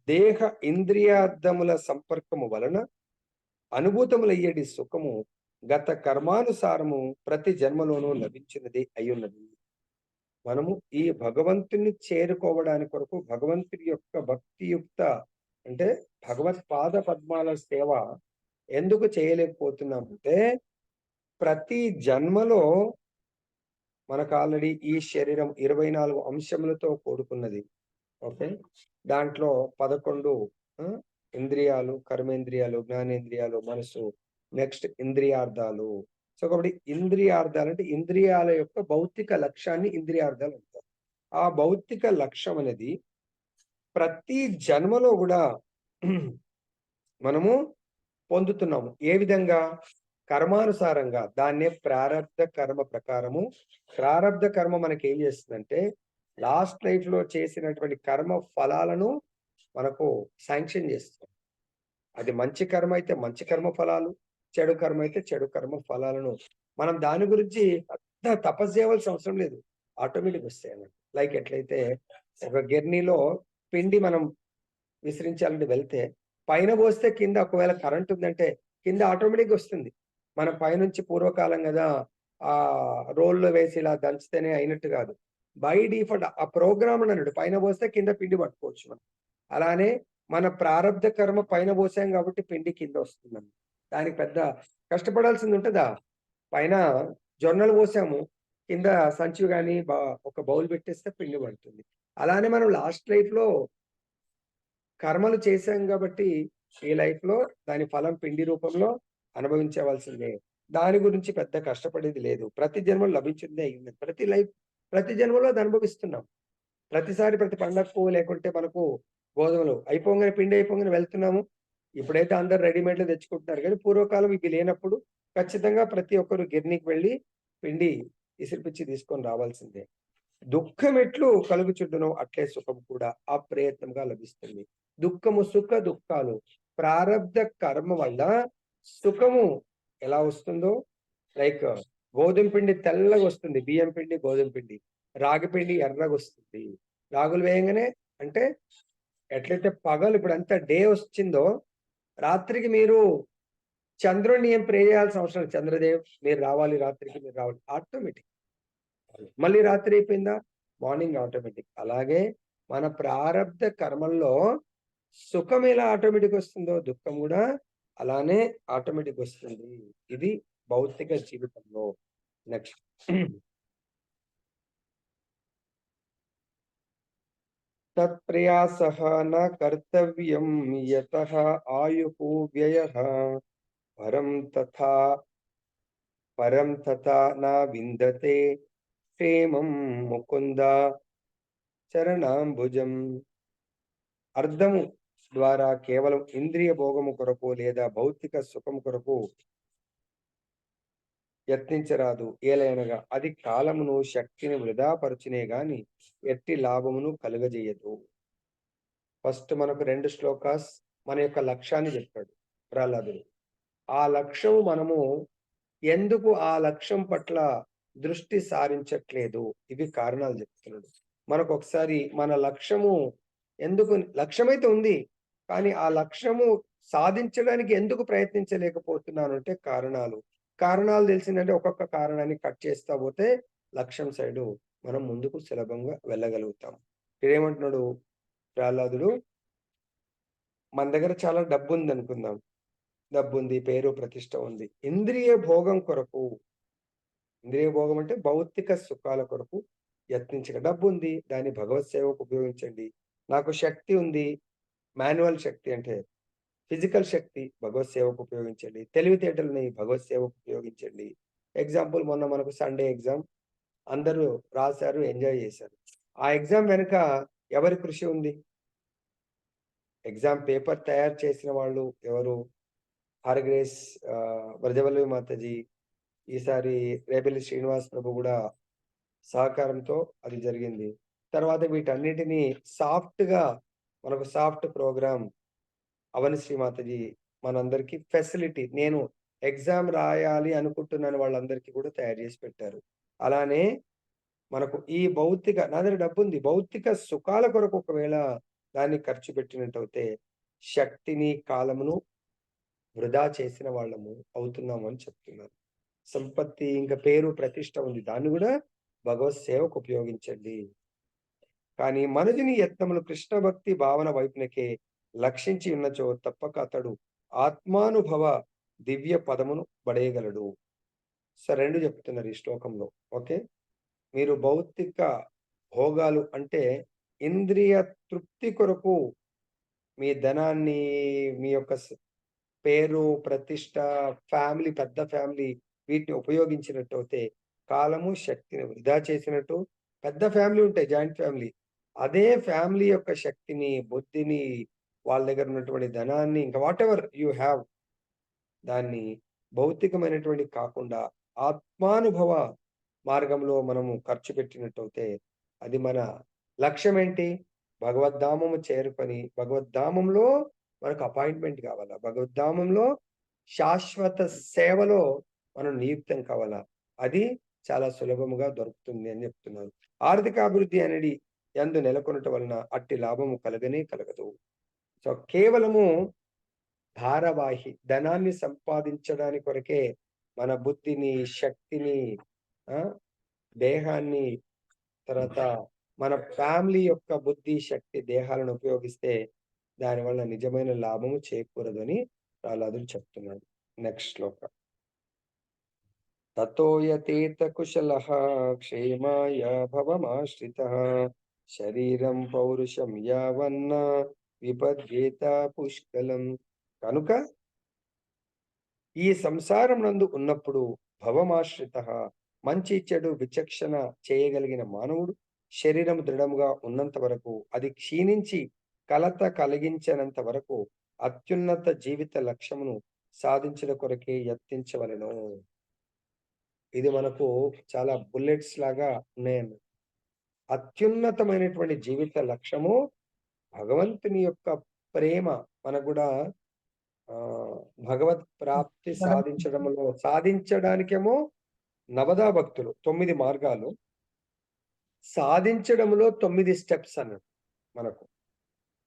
దేహ ఇంద్రియార్థముల సంపర్కము వలన అనుభూతములయ్యేటి సుఖము గత కర్మానుసారము ప్రతి జన్మలోనూ లభించినది అయ్యున్నది. మనము ఈ భగవంతుని చేరుకోవడానికి కొరకు భగవంతుని యొక్క భక్తియుక్త అంటే భగవత్ పాద పద్మాల సేవ ఎందుకు చేయలేకపోతున్నామంటే, ప్రతి జన్మలో మనకు ఆల్రెడీ ఈ శరీరం 24 అంశములతో కూడుకున్నది. ఓకే, దాంట్లో 11 ఇంద్రియాలు, కర్మేంద్రియాలు, జ్ఞానేంద్రియాలు, మనసు, నెక్స్ట్ ఇంద్రియార్థాలు. సో కాబట్టి ఇంద్రియార్థాలు అంటే ఇంద్రియాల యొక్క భౌతిక లక్ష్యాన్ని ఇంద్రియార్థాలు అంటారు. ఆ భౌతిక లక్ష్యం అనేది ప్రతి జన్మలో కూడా మనము పొందుతున్నాము. ఏ విధంగా? కర్మానుసారంగా. దాన్నే ప్రారబ్ధ కర్మ ప్రకారము. ప్రారబ్ధ కర్మ మనకి ఏం చేస్తుందంటే, లాస్ట్ లైఫ్ లో చేసినటువంటి కర్మ ఫలాలను మనకు శాంక్షన్ చేస్తుంది. అది మంచి కర్మ అయితే మంచి కర్మ ఫలాలు, చెడు కర్మ అయితే చెడు కర్మ ఫలాలను మనం దాని గురించి పెద్ద తపస్సు చేయవలసిన అవసరం లేదు, ఆటోమేటిక్ వస్తాయి అన్నమాట. లైక్ ఎట్లయితే ఒక గిర్నీలో పిండి మనం విసిరించాలని వెళ్తే పైన పోస్తే కింద ఒకవేళ కరెంట్ ఉందంటే కింద ఆటోమేటిక్ వస్తుంది. మనం పైనుంచి పూర్వకాలం కదా ఆ రోల్లో వేసి ఇలా దంచితేనే అయినట్టు కాదు, బై డిఫాల్ట్ ఆ ప్రోగ్రామ్ అన్నాడు, పైన పోస్తే కింద పిండి పట్టుకోవచ్చు మనం. అలానే మన ప్రారబ్ధ కర్మ పైన పోసాం కాబట్టి పిండి కింద వస్తుందని, దానికి పెద్ద కష్టపడాల్సింది ఉంటుందా? పైన జొన్నలు పోసాము, కింద సంచి కానీ ఒక బౌల్ పెట్టేస్తే పిండి పడుతుంది. అలానే మనం లాస్ట్ లైఫ్ లో కర్మలు చేశాం కాబట్టి ఈ లైఫ్ లో దాని ఫలం పిండి రూపంలో అనుభవించవలసిందే. దాని గురించి పెద్ద కష్టపడేది లేదు. ప్రతి జన్మలో లభించిందే అయింది. ప్రతి జన్మలో అది అనుభవిస్తున్నాం. ప్రతిసారి ప్రతి పండగకు లేకుంటే మనకు గోధుమలు అయిపోగానే పిండి అయిపోగానే వెళ్తున్నాము. ఇప్పుడైతే అందరు రెడీమేడ్లు తెచ్చుకుంటున్నారు, కానీ పూర్వకాలం ఇవి లేనప్పుడు ఖచ్చితంగా ప్రతి ఒక్కరు గిర్నీకి వెళ్ళి పిండి ఇసిరిపిచ్చి తీసుకొని రావాల్సిందే. దుఃఖం ఎట్లు కలుగుచుండునో అట్లే సుఖం కూడా అప్రయత్నంగా లభిస్తుంది. దుఃఖము సుఖ దుఃఖాలు ప్రారబ్ధ కర్మ వల్ల సుఖము ఎలా వస్తుందో, లైక్ గోధుమ పిండి తెల్లగా వస్తుంది, బియ్యం పిండి, గోధుమ పిండి, రాగి పిండి ఎర్రగా వస్తుంది. రాగులు వేయంగానే అంటే ఎట్లయితే పగలు ఇప్పుడు అంతా డే వచ్చిందో, రాత్రికి మీరు చంద్రుడిని ఏం ప్రే చేయాల్సిన అవసరం లేదు. చంద్రదేవ్ మీరు రావాలి, రాత్రికి మీరు రావాలి, ఆటోమేటిక్. మళ్ళీ రాత్రి అయిపోయిందా, మార్నింగ్ ఆటోమేటిక్. అలాగే మన ప్రారబ్ధ కర్మల్లో సుఖం ఎలా ఆటోమేటిక్ వస్తుందో దుఃఖం కూడా అలానే ఆటోమేటిక్ వస్తుంది. ఇది భౌతిక జీవితంలో. నెక్స్ట్, తత్ప్రయాసః న కర్తవ్యం యతః ఆయుః వ్యయః పరం తథా న విందతే క్షేమం ముకుంద చరణాంబుజం. అర్థము ద్వారా కేవలం ఇంద్రియ భోగము కొరకు లేదా భౌతిక సుఖము కొరకు యత్నించరాదు. ఏలయనగా అది కాలమును శక్తిని వృధాపరచునే గాని ఎట్టి లాభమును కలుగజేయదు. ఫస్ట్ మనకు 2 శ్లోకాస్ మన యొక్క లక్ష్యాన్ని చెప్పాడు ప్రహ్లాదుడు. ఆ లక్ష్యం మనము ఎందుకు ఆ లక్ష్యం పట్ల దృష్టి సారించట్లేదు, ఇవి కారణాలు చెప్తున్నాడు. మనకొకసారి మన లక్ష్యము ఎందుకు, లక్ష్యమైతే ఉంది, కానీ ఆ లక్ష్యము సాధించడానికి ఎందుకు ప్రయత్నించలేకపోతున్నాను అంటే కారణాలు తెలిసిందంటే ఒక్కొక్క కారణాన్ని కట్ చేస్తా పోతే లక్ష్యం సైడు మనం ముందుకు సులభంగా వెళ్ళగలుగుతాం. ఇక్కడేమంటున్నాడు ప్రహ్లాదుడు, మన దగ్గర చాలా డబ్బు ఉంది అనుకుందాం. డబ్బుంది, పేరు ప్రతిష్ట ఉంది. ఇంద్రియ భోగం కొరకు, ఇంద్రియ భోగం అంటే భౌతిక సుఖాల కొరకు యత్నించక, డబ్బు ఉంది దాన్ని భగవత్ సేవకు ఉపయోగించండి. నాకు శక్తి ఉంది, మాన్యువల్ శక్తి అంటే ఫిజికల్ శక్తి, భగవత్ సేవకు ఉపయోగించండి. తెలివితేటలని భగవత్ సేవకు ఉపయోగించండి. ఎగ్జాంపుల్, మొన్న మనకు సండే ఎగ్జామ్ అందరూ రాశారు, ఎంజాయ్ చేశారు. ఆ ఎగ్జామ్ వెనుక ఎవరి కృషి ఉంది? ఎగ్జామ్ పేపర్ తయారు చేసిన వాళ్ళు ఎవరు? హారగ్రేస్ బ్రజవల్లి మాతాజీ, ఈసారి రేబెల్లి శ్రీనివాస్ ప్రభు కూడా సహకారంతో అది జరిగింది. తర్వాత వీటన్నిటిని సాఫ్ట్‌గా, మనకు సాఫ్ట్ ప్రోగ్రామ్ అవని శ్రీ మాతాజీ మనందరికీ ఫెసిలిటీ, నేను ఎగ్జామ్ రాయాలి అనుకుంటున్నాను వాళ్ళందరికీ కూడా తయారు చేసి పెట్టారు. అలానే మనకు ఈ భౌతిక, నా దగ్గర డబ్బుంది, భౌతిక సుఖాల కొరకు ఒకవేళ దాన్ని ఖర్చు పెట్టినట్టయితే శక్తిని, కాలమును వృధా చేసిన వాళ్ళము అవుతున్నాము అని చెప్తున్నారు. సంపత్తి, ఇంకా పేరు ప్రతిష్ట ఉంది, దాన్ని కూడా భగవత్ సేవకు ఉపయోగించండి. కానీ మనుజుని యత్నములు కృష్ణ భక్తి భావన వైపునకే లక్షించి ఉన్నచో తప్పక అతడు ఆత్మానుభవ దివ్య పదమును పడేయగలడు. సో 2 చెప్తున్నారు ఈ శ్లోకంలో. ఓకే, మీరు భౌతిక భోగాలు అంటే ఇంద్రియ తృప్తి కొరకు మీ ధనాన్ని, మీ యొక్క పేరు ప్రతిష్ట, ఫ్యామిలీ, పెద్ద ఫ్యామిలీ, వీటిని ఉపయోగించినట్టయితే కాలము శక్తిని వృధా చేసినట్టు. పెద్ద ఫ్యామిలీ ఉంటాయి, జాయింట్ ఫ్యామిలీ, అదే ఫ్యామిలీ యొక్క శక్తిని, బుద్ధిని, వాళ్ళ దగ్గర ఉన్నటువంటి ధనాన్ని, ఇంకా వాట్ ఎవర్ యూ హ్యావ్, దాన్ని భౌతికమైనటువంటి కాకుండా ఆత్మానుభవ మార్గంలో మనము ఖర్చు పెట్టినట్టయితే అది మన లక్ష్యం ఏంటి? భగవద్ధామము చేరుకొని భగవద్ధామంలో మనకు అపాయింట్మెంట్ కావాలా, భగవద్ధామంలో శాశ్వత సేవలో మనం నియుక్తం కావాలా, అది చాలా సులభముగా దొరుకుతుంది అని చెప్తున్నారు. ఆర్థిక అభివృద్ధి అనేది యందు నెలకొనటం వలన అట్టి లాభము కలగనే కలగదు. సో కేవలము ధారావాహి ధనాన్ని సంపాదించడానికి కొరకే మన బుద్ధిని, శక్తిని, దేహాన్ని, తర్వాత మన ఫ్యామిలీ యొక్క బుద్ధి, శక్తి, దేహాలను ఉపయోగిస్తే దానివల్ల నిజమైన లాభము చేకూరదని ప్రహ్లాదుడు చెప్తున్నాడు. నెక్స్ట్ శ్లోక. తతో యతేత కుశలః క్షేమాయ భవమాశ్రితః శరీరం పౌరుషం యావన్న విపద్యేత పుష్కలం. కనుక ఈ సంసారం నందు ఉన్నప్పుడు భవమాశ్రితః, మంచి చెడు విచక్షణ చేయగలిగిన మానవుడు శరీరం దృఢముగా ఉన్నంత వరకు, అది క్షీణించి కలత కలిగించనంత వరకు అత్యున్నత జీవిత లక్ష్యమును సాధించిన కొరకే యత్నించవలెను. ఇది మనకు చాలా బుల్లెట్స్ లాగా ఉన్నాయండి. అత్యున్నతమైనటువంటి జీవిత లక్ష్యము భగవంతుని యొక్క ప్రేమ. మనకు కూడా భగవత్ ప్రాప్తి సాధించడానికేమో నవదా భక్తులు 9 మార్గాలు, సాధించడంలో 9 స్టెప్స్ అన్నట్టు. మనకు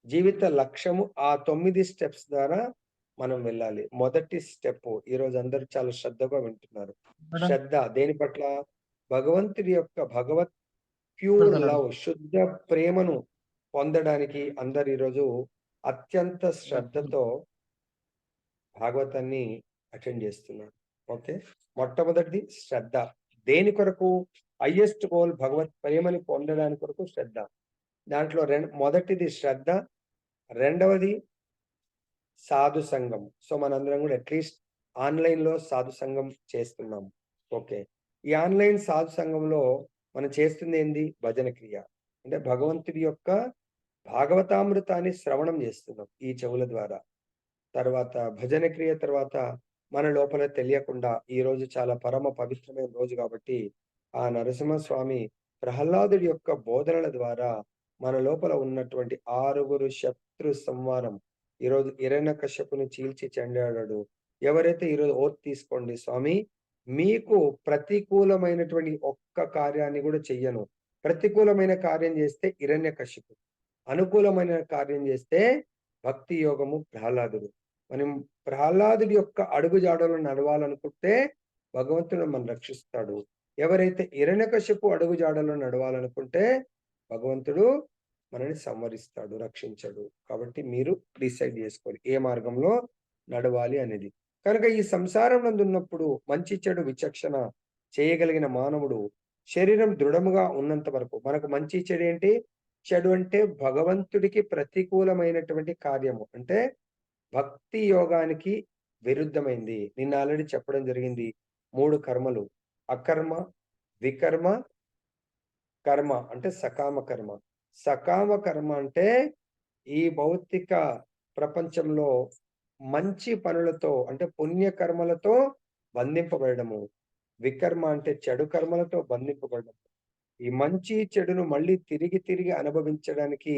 జీవిత లక్ష్యము ఆ 9 స్టెప్స్ ద్వారా మనం వెళ్ళాలి. మొదటి స్టెప్ ఈరోజు అందరూ చాలా శ్రద్ధగా వింటున్నారు. శ్రద్ధ దేని పట్ల? భగవంతుడి యొక్క భగవత్ ప్యూర్ లవ్, శుద్ధ ప్రేమను పొందడానికి అందరు ఈరోజు అత్యంత శ్రద్ధతో భాగవతాన్ని అటెండ్ చేస్తున్నారు. ఓకే, మొట్టమొదటిది శ్రద్ధ. దేని కొరకు? హైయెస్ట్ గోల్ భగవత్ ప్రేమని పొందడానికి కొరకు శ్రద్ధ. దాంట్లో మొదటిది శ్రద్ధ, రెండవది సాధు సంఘం. సో మనందరం కూడా అట్లీస్ట్ ఆన్లైన్ లో సాధు సంఘం చేస్తున్నాం. ఓకే, ఈ ఆన్లైన్ సాధు సంఘంలో మనం చేస్తుంది ఏంది? భజన క్రియ. అంటే భగవంతుడి యొక్క భాగవతామృతాన్ని శ్రవణం చేస్తున్నాం ఈ చెవుల ద్వారా. తర్వాత భజన క్రియ, తర్వాత మన లోపల తెలియకుండా ఈ రోజు చాలా పరమ పవిత్రమైన రోజు కాబట్టి ఆ నరసింహస్వామి ప్రహ్లాదుడి యొక్క బోధనల ద్వారా మన లోపల ఉన్నటువంటి 6 శత్రు సంహారం ఈరోజు హిరణ్యకశ్యపుని చీల్చి చెండాడాడు. ఎవరైతే ఈరోజు ఓత్ తీసుకోండి, స్వామి మీకు ప్రతికూలమైనటువంటి ఒక్క కార్యాన్ని కూడా చెయ్యను. ప్రతికూలమైన కార్యం చేస్తే హిరణ్యకశిపు, అనుకూలమైన కార్యం చేస్తే భక్తి యోగము ప్రహ్లాదుడు. మనం ప్రహ్లాదుడి యొక్క అడుగుజాడలో నడవాలనుకుంటే భగవంతుడు మనం రక్షిస్తాడు. ఎవరైతే హిరణ్యకశిపు అడుగుజాడలో నడవాలనుకుంటే భగవంతుడు మనల్ని సంహరిస్తాడు, రక్షించడు. కాబట్టి మీరు డిసైడ్ చేసుకోవాలి ఏ మార్గంలో నడవాలి అనేది. కనుక ఈ సంసారం నందు ఉన్నప్పుడు మంచి చెడు విచక్షణ చేయగలిగిన మానవుడు శరీరం దృఢముగా ఉన్నంత వరకు మనకు మంచి చెడు ఏంటి? చెడు అంటే భగవంతుడికి ప్రతికూలమైనటువంటి కార్యము, అంటే భక్తి యోగానికి విరుద్ధమైంది. నిన్న ఆల్రెడీ చెప్పడం జరిగింది. 3 కర్మలు: అకర్మ, వికర్మ, కర్మ అంటే సకామ కర్మ. సకామ కర్మ అంటే ఈ భౌతిక ప్రపంచంలో మంచి పనులతో అంటే పుణ్య కర్మలతో బంధింపబడము. వికర్మ అంటే చెడు కర్మలతో బంధింపబడము. ఈ మంచి చెడును మళ్ళీ తిరిగి తిరిగి అనుభవించడానికి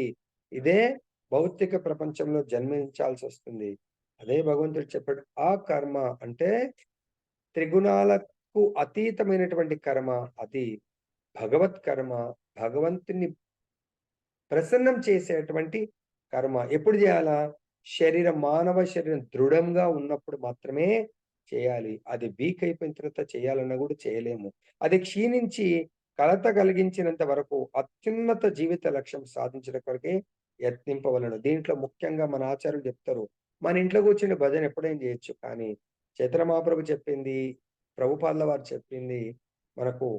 ఇదే భౌతిక ప్రపంచంలో జన్మించాల్సి వస్తుంది. అదే భగవంతుడు చెప్పాడు. ఆ కర్మ అంటే త్రిగుణాలకు అతీతమైనటువంటి కర్మ, అది భగవత్ కర్మ, భగవంతుని ప్రసన్నం చేసేటువంటి కర్మ. ఎప్పుడు చేయాలా? మానవ శరీరం దృఢంగా ఉన్నప్పుడు మాత్రమే చేయాలి. అది వీక్ అయిపోయిన తర్వాత చేయాలన్నా కూడా చేయలేము. అది క్షీణించి కలత కలిగించినంత వరకు అత్యున్నత జీవిత లక్ష్యం సాధించడం కొరకే యత్నింపవలను. దీంట్లో ముఖ్యంగా మన ఆచార్యులు చెప్తారు, మన ఇంట్లో కూర్చుని భజన ఎప్పుడైనా చేయొచ్చు, కానీ చైతన్య మహాప్రభు చెప్పింది, ప్రభుపాదుల వారు చెప్పింది మనకు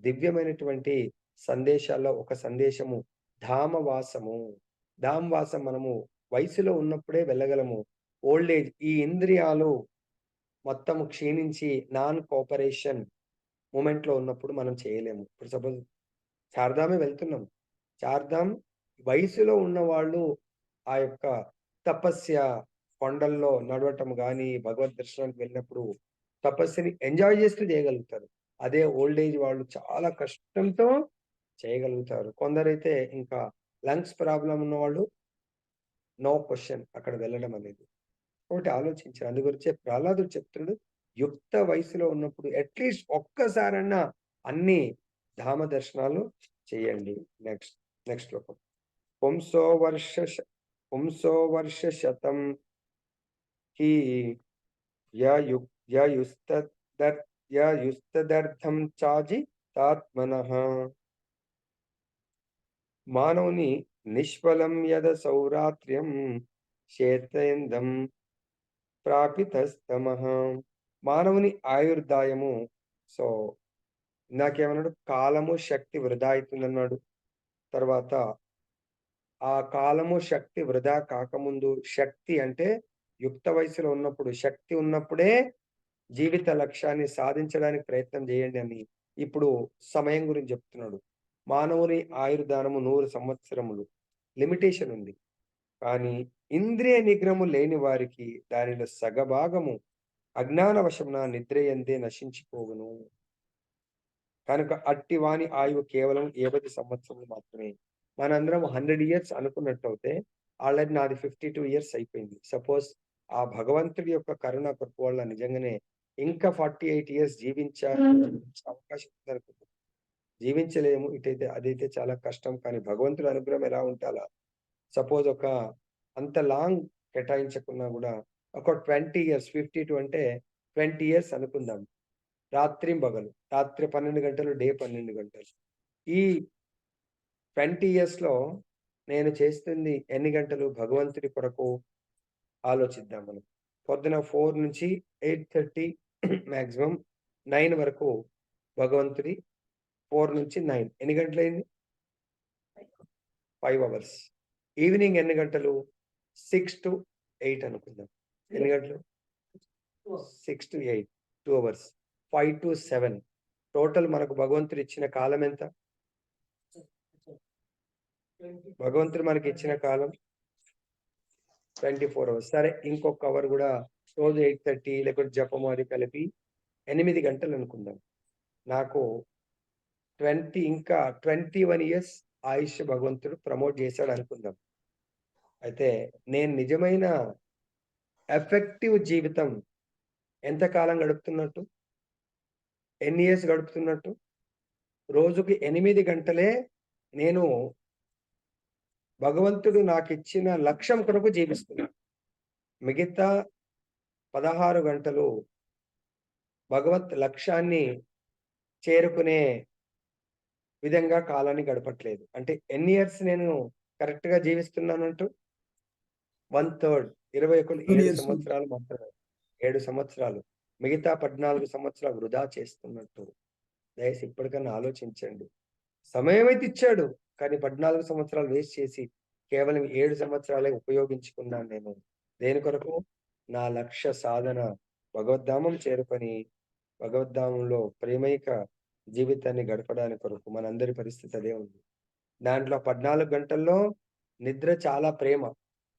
దివ్యమైనటువంటి సందేశాల్లో ఒక సందేశము ధామవాసము. ధామవాసం మనము వయసులో ఉన్నప్పుడే వెళ్ళగలము. ఓల్డ్ ఏజ్ ఈ ఇంద్రియాలు మొత్తం క్షీణించి నాన్ కోఆపరేషన్ మూమెంట్ లో ఉన్నప్పుడు మనం చేయలేము. ఇప్పుడు సపోజ్ చార్ధామే వెళ్తున్నాం. చార్ధామ్ వయసులో ఉన్న వాళ్ళు ఆ యొక్క తపస్య కొండల్లో నడవటం గాని, భగవద్ దర్శనానికి వెళ్ళినప్పుడు తపస్సుని ఎంజాయ్ చేస్తూ చేయగలుగుతారు. అదే ఓల్డ్ ఏజ్ వాళ్ళు చాలా కష్టంతో చేయగలుగుతారు. కొందరైతే ఇంకా లంగ్స్ ప్రాబ్లం ఉన్నవాళ్ళు నో క్వశ్చన్ అక్కడ వెళ్ళడం అనేది. ఒకటి ఆలోచించారు. అందు గురించే ప్రహ్లాదుడు చెప్తున్నాడు, యుక్త వయసులో ఉన్నప్పుడు అట్లీస్ట్ ఒక్కసారన్నా అన్ని ధామ దర్శనాలు చేయండి. నెక్స్ట్ శ్లోకం. పుంసో వర్ష శతం హి యయుస్తదర్థం చాజి తాత్మనః. మానవుని నిష్ఫలం యద సౌరాత్ర్యం శేతేందం ప్రాపితస్తమః. మానవుని ఆయుర్దాయము. సో ఇందాకేమన్నాడు? కాలము శక్తి వృధా అవుతుందన్నాడు. తర్వాత ఆ కాలము శక్తి వృధా కాకముందు, శక్తి అంటే యుక్త వయసులో ఉన్నప్పుడు, శక్తి ఉన్నప్పుడే జీవిత లక్ష్యాన్ని సాధించడానికి ప్రయత్నం చేయండి అని ఇప్పుడు సమయం గురించి చెప్తున్నాడు. మానవుని ఆయుర్దానము 100 సంవత్సరములు లిమిటేషన్ ఉంది. కానీ ఇంద్రియ నిగ్రహము లేని వారికి దానిలో సగభాగము అజ్ఞాన వశమున నిద్రయందే నశించిపోవును. కనుక అట్టి వాని ఆయువు కేవలం 50 సంవత్సరములు మాత్రమే. మనందరం 100 ఇయర్స్ అనుకున్నట్టయితే ఆల్రెడీ నాది 52 ఇయర్స్ అయిపోయింది. సపోజ్ ఆ భగవంతుడి యొక్క కరుణ కృప వల్ల నిజంగానే ఇంకా 48 ఇయర్స్ అవకాశం ఉందనుకుంటున్నాను. జీవించలేము. ఇటైతే అదైతే చాలా కష్టం. కానీ భగవంతుడి అనుగ్రహం ఎలా ఉండాలా? సపోజ్ ఒక అంత లాంగ్ కేటాయించకున్నా కూడా ఒక 20 ఇయర్స్, 52 అంటే 20 ఇయర్స్ అనుకుందాం. రాత్రి 12 గంటలు, డే 12 గంటలు. ఈ 20 ఇయర్స్ లో నేను చేస్తుంది ఎన్ని గంటలు? భగవంతుడి కొరకు ఆలోచిద్దాం మనం. పొద్దున 4 నుంచి 8:30 మాక్సిమం 9 వరకు భగవంతుడి. 4 నుంచి 9 ఎన్ని గంటలైంది? 5 అవర్స్. ఈవినింగ్ ఎన్ని గంటలు? 6 to 8 అనుకుందాం. ఎన్ని గంటలు? 6 to 8, 2 అవర్స్. 5 to 7 టోటల్ మనకు భగవంతుడు ఇచ్చిన కాలం ఎంత? భగవంతుడు మనకి ఇచ్చిన కాలం 24 అవర్స్. సరే, ఇంకొక అవర్ కూడా రోజు 8:30 లేకపోతే జపము అది కలిపి 8 గంటలు అనుకుందాం. నాకు 21 ఇయర్స్ ఆయుష్ భగవంతుడు ప్రమోట్ చేశాడు అనుకుందాం. అయితే నేను నిజమైన ఎఫెక్టివ్ జీవితం ఎంత కాలం గడుపుతున్నట్టు? ఎన్ని ఇయర్స్ గడుపుతున్నట్టు? రోజుకి 8 గంటలే నేను భగవంతుడు నాకిచ్చిన లక్ష్యం కొరకు జీవిస్తున్నాను. మిగతా 16 గంటలు భగవత్ లక్ష్యాన్ని చేరుకునే విధంగా కాలాన్ని గడపట్లేదు. అంటే ఎన్ని ఇయర్స్ నేను కరెక్ట్ గా జీవిస్తున్నానంటూ 1/3 21 7 సంవత్సరాలు మాత్రమే. 7 సంవత్సరాలు మిగతా 14 సంవత్సరాలు వృధా చేస్తున్నట్టు. దయచేసి ఇప్పటికన్నా ఆలోచించండి. సమయం అయితే ఇచ్చాడు, కానీ 14 సంవత్సరాలు వేస్ట్ చేసి కేవలం 7 సంవత్సరాలే ఉపయోగించుకున్నాను నేను. దేని కొరకు? నా లక్ష్య సాధన భగవద్ధామం చేరుకొని భగవద్ధామంలో ప్రేమైక జీవితాన్ని గడపడానికి కొరకు. మనందరి పరిస్థితి అదే ఉంది. దాంట్లో 14 గంటల్లో నిద్ర చాలా ప్రేమ.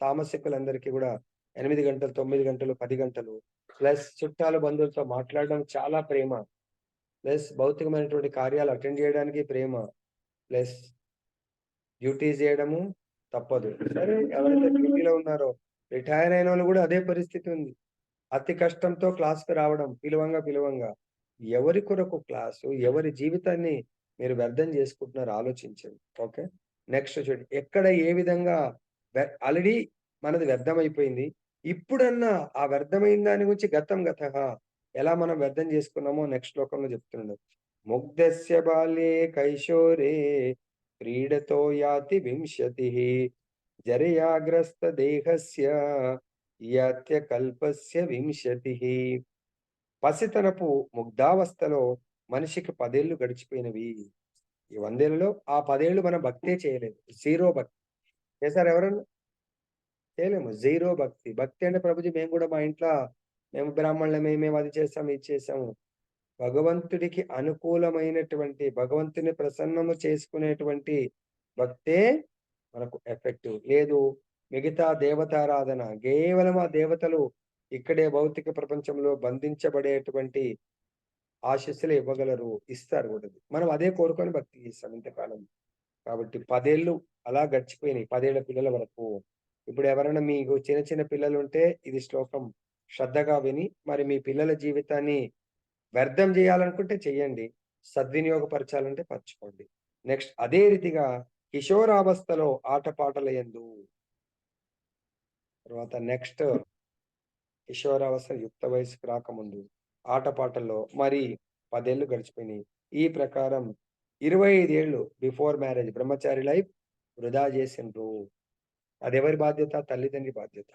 తామసికులందరికీ కూడా 8 గంటలు, 9 గంటలు, 10 గంటలు ప్లస్ చుట్టాలు బంధువులతో మాట్లాడడం చాలా ప్రేమ, ప్లస్ భౌతికమైనటువంటి కార్యాలు అటెండ్ చేయడానికి ప్రేమ, ప్లస్ డ్యూటీస్ చేయడము తప్పదు. సరే, ఎవరైతే డ్యూటీలో ఉన్నారో రిటైర్ అయిన వాళ్ళు కూడా అదే పరిస్థితి ఉంది. అతి కష్టంతో క్లాస్కి రావడం పిలవంగా ఎవరి కొరకు క్లాసు, ఎవరి జీవితాన్ని మీరు వ్యర్థం చేసుకుంటున్నారు ఆలోచించండి. ఓకే, నెక్స్ట్ చూడండి. ఎక్కడ ఏ విధంగా ఆల్రెడీ మనది వ్యర్థమైపోయింది. ఇప్పుడన్నా ఆ వ్యర్థమైన దాని గురించి గతః ఎలా మనం వ్యర్థం చేసుకున్నామో నెక్స్ట్ శ్లోకంలో చెప్తున్నాడు. ముగ్ధస్య బాల్యే కైశోరే క్రీడతో యాతి వింశతిః జరయాగ్రస్త దేహస్య యాత్య కల్పస్య వింశతిః. పసితనపు ముగ్ధావస్థలో మనిషికి 10 ఏళ్ళు గడిచిపోయినవి. ఈ 100 ఏళ్లలో ఆ 10 ఏళ్ళు మనం భక్తే చేయలేదు. జీరో భక్తి చేశారు ఎవరన్నా? చేయలేము. జీరో భక్తి. భక్తి అంటే ప్రభుజీ మేము కూడా మా ఇంట్లో మేము బ్రాహ్మణులమే, మేము అది చేస్తాము, ఇది చేస్తాము. భగవంతుడికి అనుకూలమైనటువంటి, భగవంతుని ప్రసన్నము చేసుకునేటువంటి భక్తే మనకు ఎఫెక్టివ్. లేదు మిగతా దేవతారాధన, కేవలం ఆ దేవతలు ఇక్కడే భౌతిక ప్రపంచంలో బంధించబడేటువంటి ఆశీస్సులు ఇవ్వగలరు, ఇస్తారు కూడా. మనం అదే కోరుకొని భక్తి చేస్తాం ఇంతకాలం. కాబట్టి 10 ఏళ్ళు అలా గడిచిపోయినాయి, 10 ఏళ్ల పిల్లల వరకు. ఇప్పుడు ఎవరైనా మీకు చిన్న పిల్లలు ఉంటే ఇది శ్లోకం శ్రద్ధగా విని మరి మీ పిల్లల జీవితాన్ని వ్యర్థం చేయాలనుకుంటే చెయ్యండి, సద్వినియోగపరచాలంటే పరచుకోండి. నెక్స్ట్ అదే రీతిగా కిషోరావస్థలో ఆటపాటల యందు, తర్వాత నెక్స్ట్ కిషోరావస్థ యుక్త వయసుకు రాకముందు ఆటపాటల్లో మరి 10 ఏళ్ళు గడిచిపోయినాయి. ఈ ప్రకారం 25 ఏళ్ళు బిఫోర్ మ్యారేజ్ బ్రహ్మచారి లైఫ్ వృధా చేసిండ్రు. అది ఎవరి బాధ్యత? తల్లిదండ్రి బాధ్యత.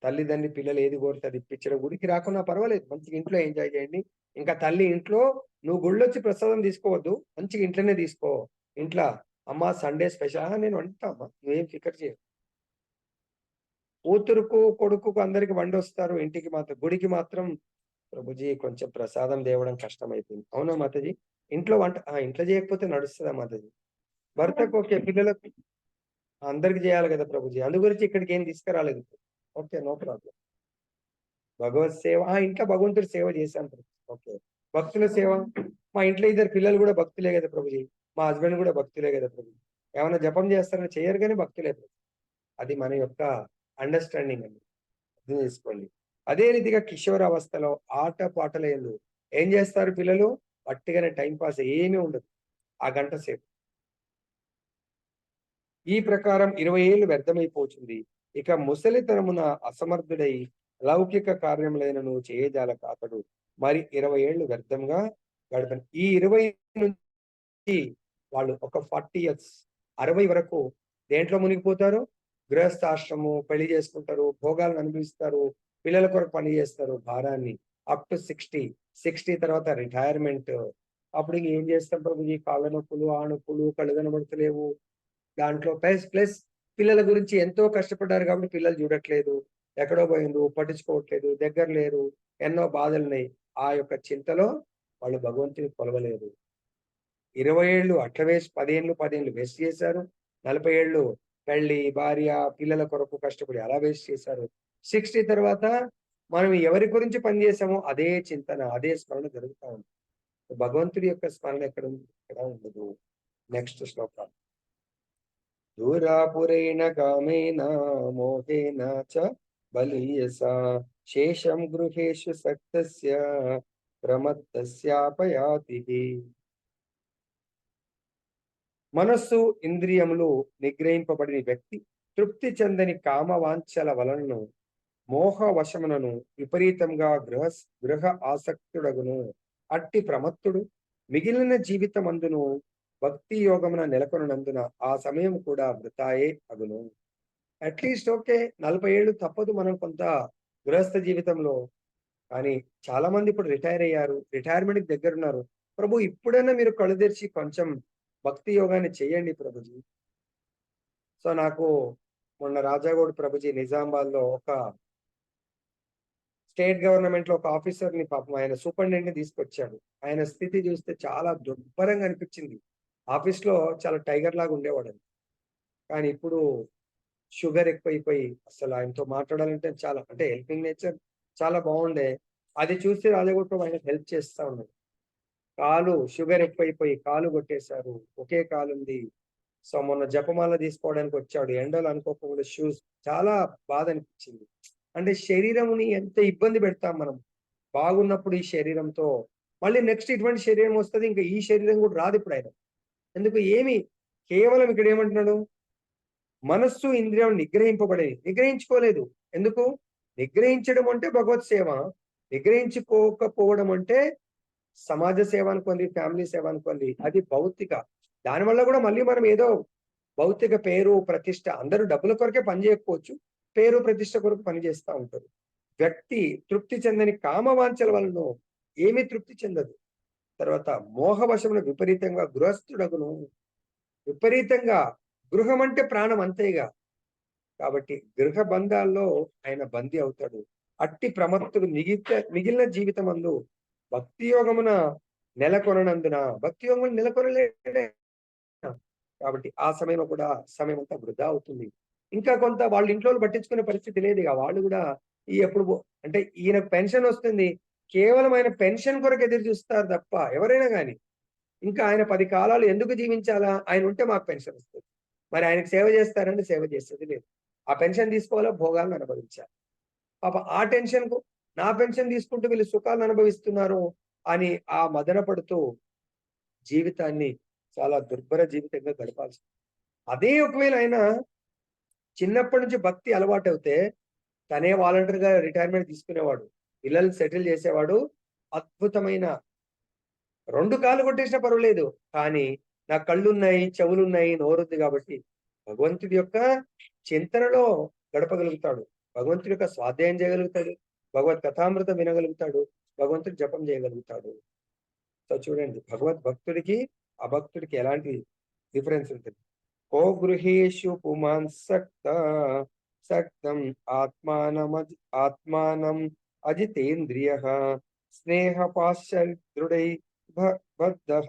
తల్లిదండ్రి పిల్లలు ఏది కోరితే అది ఇప్పించడం. గుడికి రాకున్నా పర్వాలేదు, మంచిగా ఇంట్లో ఎంజాయ్ చేయండి. ఇంకా తల్లి ఇంట్లో నువ్వు గుళ్ళొచ్చి ప్రసాదం తీసుకోవద్దు, మంచిగా ఇంట్లోనే తీసుకో. ఇంట్లో అమ్మ సండే స్పెషల్ నేను వండుతా అమ్మా, నువ్వేం ఫికర్ చేయవు. కూతురుకు కొడుకుకు అందరికి వండొస్తారు, ఇంటికి మాత్రం, గుడికి మాత్రం ప్రభుజీ కొంచెం ప్రసాదం తేవడం కష్టమైపోయింది. అవునా మాతాజీ? ఇంట్లో వంట ఇంట్లో చేయకపోతే నడుస్తుందా మాతాజీ? భర్తకు ఓకే, పిల్లలకు అందరికి చేయాలి కదా ప్రభుజీ, అందు గురించి ఇక్కడికి ఏం తీసుకురాలేదు. Okay, no problem. భగవత్ సేవ ఇంట్లో భగవంతుడి సేవ చేశాను ప్రభు. ఓకే, భక్తుల సేవ మా ఇంట్లో 2 పిల్లలు కూడా భక్తులే కదా ప్రభుజీ, మా హస్బెండ్ కూడా భక్తులే కదా ప్రభుజీ. ఏమైనా జపం చేస్తారని చేయరు కానీ భక్తులే ప్రభు. అది మన యొక్క అండర్స్టాండింగ్ అండి, అర్థం చేసుకోండి. అదే రీతిగా కిషోరావస్థలో ఆట పాటల యందు ఏం చేస్తారు పిల్లలు? పట్టిగానే టైం పాస్ ఏమీ ఉండదు ఆ గంట సేపు. ఈ ప్రకారం 20 ఏళ్ళు వ్యర్థమైపోతుంది. ఇక ముసలితనమున అసమర్థుడై లౌకిక కార్యములైనను చేయజాలక అతడు మరి 20 ఏళ్ళు వ్యర్థంగా గడపని. ఈ 20 నుంచి వాళ్ళు ఒక 40 ఇయర్స్ 60 వరకు దేంట్లో మునిగిపోతారు? గృహస్థాశ్రము, పెళ్లి చేసుకుంటారు, భోగాలను అనుభవిస్తారు, పిల్లల కొరకు పని చేస్తారు, భారాన్ని. అప్ టు 60 తర్వాత రిటైర్మెంట్. అప్పుడు ఏం చేస్తాం ప్రభుజీ? కాళ్ళ నొప్పులు, ఆ నొప్పులు, కళ్ళు కనబడతలేవు. దాంట్లో ప్లస్ పిల్లల గురించి ఎంతో కష్టపడ్డారు కాబట్టి పిల్లలు చూడట్లేదు, ఎక్కడో పోయిండు, పట్టించుకోవట్లేదు, దగ్గర లేరు, ఎన్నో బాధలున్నాయి. ఆ యొక్క చింతలో వాళ్ళు భగవంతుని కొలవలేరు. 20 ఏళ్ళు అట్ల వేస్ట్, 10 ఏళ్ళు వేస్ట్ చేశారు. 40 ఏళ్ళు పెళ్లి, భార్య, పిల్లల కొరకు కష్టపడి అలా వేస్ట్ చేశారు. 60 తర్వాత మనం ఎవరి గురించి పనిచేసామో అదే చింతన, అదే స్మరణ జరుగుతూ ఉంది. భగవంతుడి యొక్క స్మరణ ఎక్కడ ఉంది? ఎక్కడ ఉండదు. నెక్స్ట్ శ్లోకం. దూరాపురేణ కామేన మోహేన చ బలీయసా శేషం గృహేషు సక్తస్య ప్రమత్తస్యాపయాతి. మనస్సు ఇంద్రియములు నిగ్రహింపబడిన వ్యక్తి తృప్తి చెందని కామవాంఛల వలనను మోహ వశమునను విపరీతంగా గృహ ఆసక్తుడగును. అట్టి ప్రమత్తుడు మిగిలిన జీవితమందును భక్తి యోగమున నెలకొనందున ఆ సమయం కూడా వృతాయే అగును. అట్లీస్ట్ ఓకే, 40 ఏళ్ళు తప్పదు మనం కొంత గృహస్థ జీవితంలో. కానీ చాలా మంది ఇప్పుడు రిటైర్ అయ్యారు, రిటైర్మెంట్కి దగ్గర ఉన్నారు. ప్రభు ఇప్పుడైనా మీరు కళ్ళు తెరిచి కొంచెం భక్తి యోగాన్ని చేయండి ప్రభుజీ. సో నాకు మొన్న రాజాగౌడ్ ప్రభుజీ నిజామాబాద్ లో ఒక స్టేట్ గవర్నమెంట్ లో ఒక ఆఫీసర్ ని, పాపం ఆయన సూపరింటెండెంట్ ని తీసుకొచ్చాడు. ఆయన స్థితి చూస్తే చాలా దుర్భరంగా అనిపించింది. ఆఫీస్ లో చాలా టైగర్ లాగా ఉండేవాడు. కానీ ఇప్పుడు షుగర్ ఎక్కువైపోయి అసలు ఆయనతో మాట్లాడాలంటే చాలా, అంటే హెల్పింగ్ నేచర్ చాలా బాగుండే. అది చూసి రాజగొట్టు ఆయన హెల్ప్ చేస్తా ఉన్నాడు. కాలు షుగర్ ఎక్కువైపోయి కాలు కొట్టేశారు, ఒకే కాలు ఉంది. సో మొన్న జపమాల తీసుకోవడానికి వచ్చాడు, ఎండలు అనుకోకుండా షూస్. చాలా బాధ అనిపించింది. అంటే శరీరముని ఎంత ఇబ్బంది పెడతాం మనం బాగున్నప్పుడు. ఈ శరీరంతో మళ్ళీ నెక్స్ట్ ఇటువంటి శరీరం వస్తుంది, ఇంకా ఈ శరీరం కూడా రాదు ఇప్పుడు ఆయన. ఎందుకు? ఏమి కేవలం ఇక్కడ ఏమంటున్నాడు? మనస్సు ఇంద్రియం నిగ్రహించుకోలేదు. ఎందుకు? నిగ్రహించడం అంటే భగవత్ సేవ, నిగ్రహించుకోకపోవడం అంటే సమాజ సేవ అనుకోండి, ఫ్యామిలీ సేవ అనుకోండి, అది భౌతిక. దానివల్ల కూడా మళ్ళీ మనం ఏదో భౌతిక పేరు ప్రతిష్ట, అందరూ డబ్బుల కొరకే పని చేయకపోవచ్చు, పేరు ప్రతిష్ట కొరకు పని చేస్తూ ఉంటారు. వ్యక్తి తృప్తి చెందని కామవాంఛల వలన ఏమీ తృప్తి చెందదు. తర్వాత మోహవశమున విపరీతంగా గృహస్థుడగును. విపరీతంగా, గృహం అంటే ప్రాణం అంతేగా, కాబట్టి గృహ బంధాల్లో ఆయన బందీ అవుతాడు. అట్టి ప్రమత్తుడు మిగిలిన జీవితం అందు భక్తి యోగమున నెలకొనందున, భక్తి యోగమున నెలకొనలేడే. కాబట్టి ఆ సమయంలో కూడా సమయం అంతా వృధా అవుతుంది. ఇంకా కొంత వాళ్ళ ఇంట్లో పట్టించుకునే పరిస్థితి లేదు. ఇక వాళ్ళు కూడా ఈ ఎప్పుడు అంటే ఈయన పెన్షన్ వస్తుంది, కేవలం ఆయన పెన్షన్ కొరకు ఎదురు చూస్తారు తప్ప ఎవరైనా కానీ. ఇంకా ఆయన 10 కాలాలు ఎందుకు జీవించాలా? ఆయన ఉంటే మాకు పెన్షన్ వస్తుంది. మరి ఆయనకు సేవ చేస్తారంటే సేవ చేసేది లేదు. ఆ పెన్షన్ తీసుకోవాలా, భోగాలను అనుభవించాలి. పాప ఆ టెన్షన్ కు నా పెన్షన్ తీసుకుంటూ వీళ్ళు సుఖాలను అనుభవిస్తున్నారు అని ఆ మదన పడుతూ జీవితాన్ని చాలా దుర్భర జీవితంగా గడపాల్సి. అదే ఒకవేళ ఆయన చిన్నప్పటి నుంచి భక్తి అలవాటు అవుతే తనే వాలంటీర్ గా రిటైర్మెంట్ తీసుకునేవాడు, పిల్లల్ని సెటిల్ చేసేవాడు. అద్భుతమైన 2 కాళ్ళు కొట్టేసినా పర్వాలేదు, కానీ నా కళ్ళున్నాయి, చెవులున్నాయి, నోరుంది కాబట్టి భగవంతుడి యొక్క చింతనలో గడపగలుగుతాడు, భగవంతుడి యొక్క స్వాధ్యాయం చేయగలుగుతాడు, భగవత్ కథామృతం వినగలుగుతాడు, భగవంతుడి జపం చేయగలుగుతాడు. సో చూడండి, భగవద్భక్తుడికి అభక్తుడికి ఎలాంటి డిఫరెన్స్ ఉంటుంది. కో గృహేషు పుమాన్ సక్తం ఆత్మానం అజితేంద్రియ స్నేహ పాశ్చర్దృఢై బద్ధః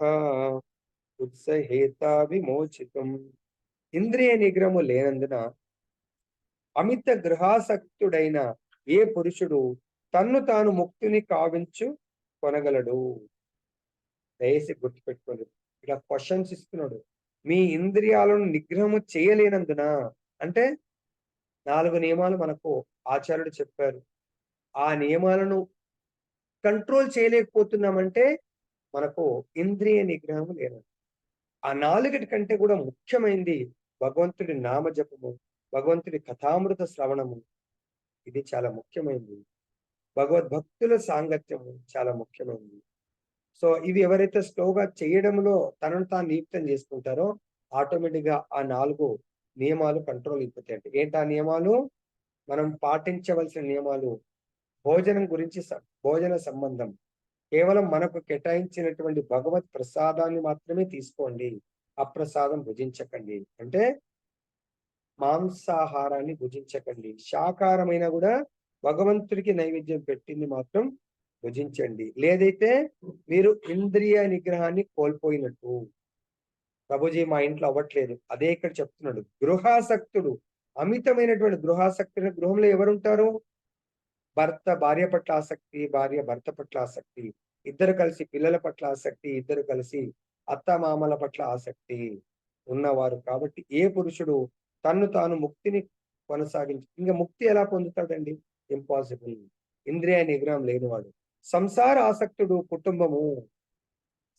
ఉత్సహేత విమోచితం. ఇంద్రియ నిగ్రహము లేనందున అమిత గృహాసక్తుడైన ఏ పురుషుడు తన్ను తాను ముక్తిని కావించు కొనగలడు. దయచేసి గుర్తుపెట్టుకోండి, ఇలా క్వశ్చన్స్ ఇస్తున్నాడు. మీ ఇంద్రియాలను నిగ్రహము చేయలేనందున అంటే 4 నియమాలు మనకు ఆచార్యుడు చెప్పారు. ఆ నియమాలను కంట్రోల్ చేయలేకపోతున్నామంటే మనకు ఇంద్రియ నిగ్రహం లేదు. ఆ 4 కంటే కూడా ముఖ్యమైనది భగవంతుడి నామజపము, భగవంతుడి కథామృత శ్రవణము. ఇది చాలా ముఖ్యమైనది. భగవద్భక్తుల సాంగత్యము చాలా ముఖ్యమైనది. సో ఇవి ఎవరైతే స్లోగా చేయడంలో తనను తాను నియుక్తం చేసుకుంటారో ఆటోమేటిక్ గా ఆ 4 నియమాలు కంట్రోల్ అయిపోతాయి. అంటే ఏంటి ఆ నియమాలు? మనం పాటించవలసిన నియమాలు. భోజనం గురించి భోజన సంబంధం కేవలం మనకు కేటాయించినటువంటి భగవత్ ప్రసాదాన్ని మాత్రమే తీసుకోండి, అప్రసాదం భుజించకండి. అంటే మాంసాహారాన్ని భుజించకండి, శాకాహారమైనా కూడా భగవంతుడికి నైవేద్యం పెట్టింది మాత్రం భుజించండి. లేదైతే మీరు ఇంద్రియ నిగ్రహాన్ని కోల్పోయినట్టు. ప్రభుజీ మా ఇంట్లో అవ్వట్లేదు, అదే ఇక్కడ చెప్తున్నాడు. గృహాసక్తుడు, అమితమైనటువంటి గృహాసక్తుడు. గృహంలో ఎవరుంటారు? భర్త భార్య పట్ల ఆసక్తి, భార్య భర్త పట్ల ఆసక్తి, ఇద్దరు కలిసి పిల్లల పట్ల ఆసక్తి, ఇద్దరు కలిసి అత్తమామల పట్ల ఆసక్తి ఉన్నవారు కాబట్టి ఏ పురుషుడు తన్ను తాను ముక్తిని కొనసాగించి ఇంకా ముక్తి ఎలా పొందుతాడండి? ఇంపాసిబుల్. ఇంద్రియ నిగ్రహం లేనివాడు. సంసార ఆసక్తుడు కుటుంబము.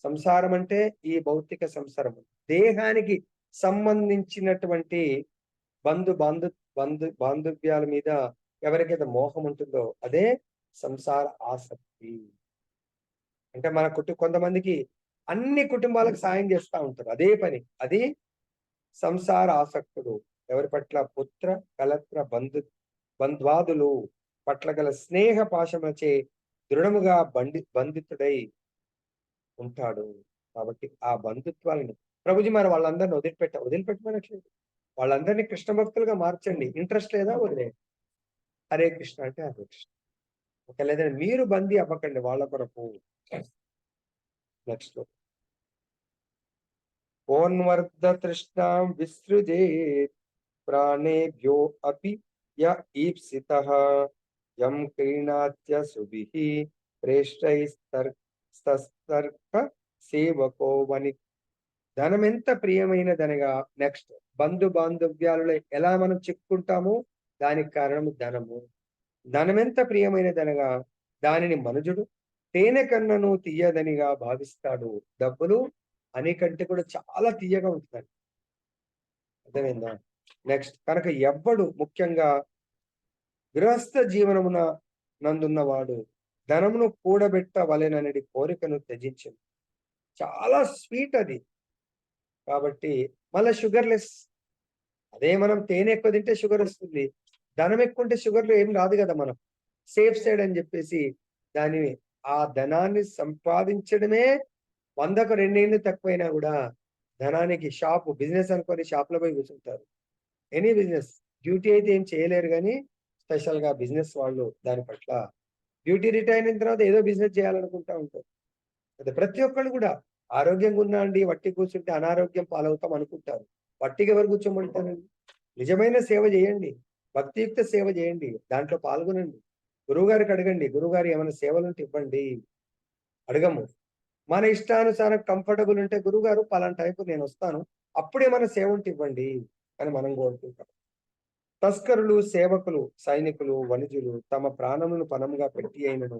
సంసారం అంటే ఈ భౌతిక సంసారము, దేహానికి సంబంధించినటువంటి బంధు బాంధు బాంధవ్యాల మీద ఎవరికైతే మోహం ఉంటుందో అదే సంసార ఆసక్తి. అంటే మన కొంతమందికి అన్ని కుటుంబాలకు సాయం చేస్తూ ఉంటారు, అదే పని. అది సంసార ఆసక్తుడు. ఎవరి పట్ల? పుత్ర కలత్ర బంధ్వాదులు పట్ల గల స్నేహ పాశమచే దృఢముగా బంధితుడై ఉంటాడు. కాబట్టి ఆ బంధుత్వాలను ప్రభుజీ మరి వాళ్ళందరిని వదిలిపెట్టమనట్లేదు. వాళ్ళందరినీ కృష్ణ భక్తులుగా మార్చండి. ఇంట్రెస్ట్ లేదా? వదిలే. హరే కృష్ణ అంటే హరే కృష్ణ. ఒక లేదంటే మీరు బందీ అవ్వకండి వాళ్ళ కొరకు. నెక్స్ట్ ఓన్వర్ధ తృష్ణాం విసృజేత్ ప్రాణేభ్యో అపి య ఈప్సితః యం క్రీణాత్య సుభిః ప్రేష్టైస్తర్క సేవకో వని. ధనం ఎంత ప్రియమైనదనగా నెక్స్ట్ బంధు బాంధవ్యాలలో ఎలా మనం చిక్కుంటామో దానికి కారణం ధనము. ధనమెంత ప్రియమైనదనగా దానిని మనుజుడు తేనె కన్నను తీయదనిగా భావిస్తాడు. డబ్బులు అనికంటే కూడా చాలా తీయగా ఉంటుందండి. అర్థమైందా? నెక్స్ట్ కనుక ఎవ్వడు ముఖ్యంగా గృహస్థ జీవనమున నందున్నవాడు ధనమును కూడబెట్టవలెనని కోరికను త్యజించింది. చాలా స్వీట్ అది. కాబట్టి మళ్ళీ షుగర్లెస్. అదే మనం తేనె ఎక్కువ తింటే షుగర్ వస్తుంది, ధనం ఎక్కువ ఉంటే షుగర్లు ఏం రాదు కదా. మనం సేఫ్ సైడ్ అని చెప్పేసి దానిని ఆ ధనాన్ని సంపాదించడమే 100కు 2 ఏళ్ళు తక్కువైనా కూడా ధనానికి బిజినెస్ అనుకొని షాప్లో పోయి కూర్చుంటారు. ఎనీ బిజినెస్, డ్యూటీ అయితే ఏం చేయలేరు కానీ స్పెషల్ గా బిజినెస్ వాళ్ళు దాని పట్ల డ్యూటీ రిటైర్ అయిన తర్వాత ఏదో బిజినెస్ చేయాలనుకుంటా ఉంటారు. అదే ప్రతి ఒక్కళ్ళు కూడా ఆరోగ్యంగా ఉన్నా అండి వట్టి కూర్చుంటే అనారోగ్యం పాలవుతాం అనుకుంటారు. వట్టికి ఎవరు కూర్చోమంటారండి? నిజమైన సేవ చేయండి, భక్తియుక్త సేవ చేయండి, దాంట్లో పాల్గొనండి. గురువు గారికి అడగండి, గురువుగారు ఏమైనా సేవలు ఉంటే ఇవ్వండి. అడగము. మన ఇష్టానుసారం కంఫర్టబుల్ ఉంటే గురువుగారు పలానా టైపు నేను వస్తాను, అప్పుడు ఏమైనా సేవ ఉంటే ఇవ్వండి అని మనం కోరుకుంటాం. తస్కరులు, సేవకులు, సైనికులు, వణిజులు తమ ప్రాణములను పణముగా పెట్టి అయినను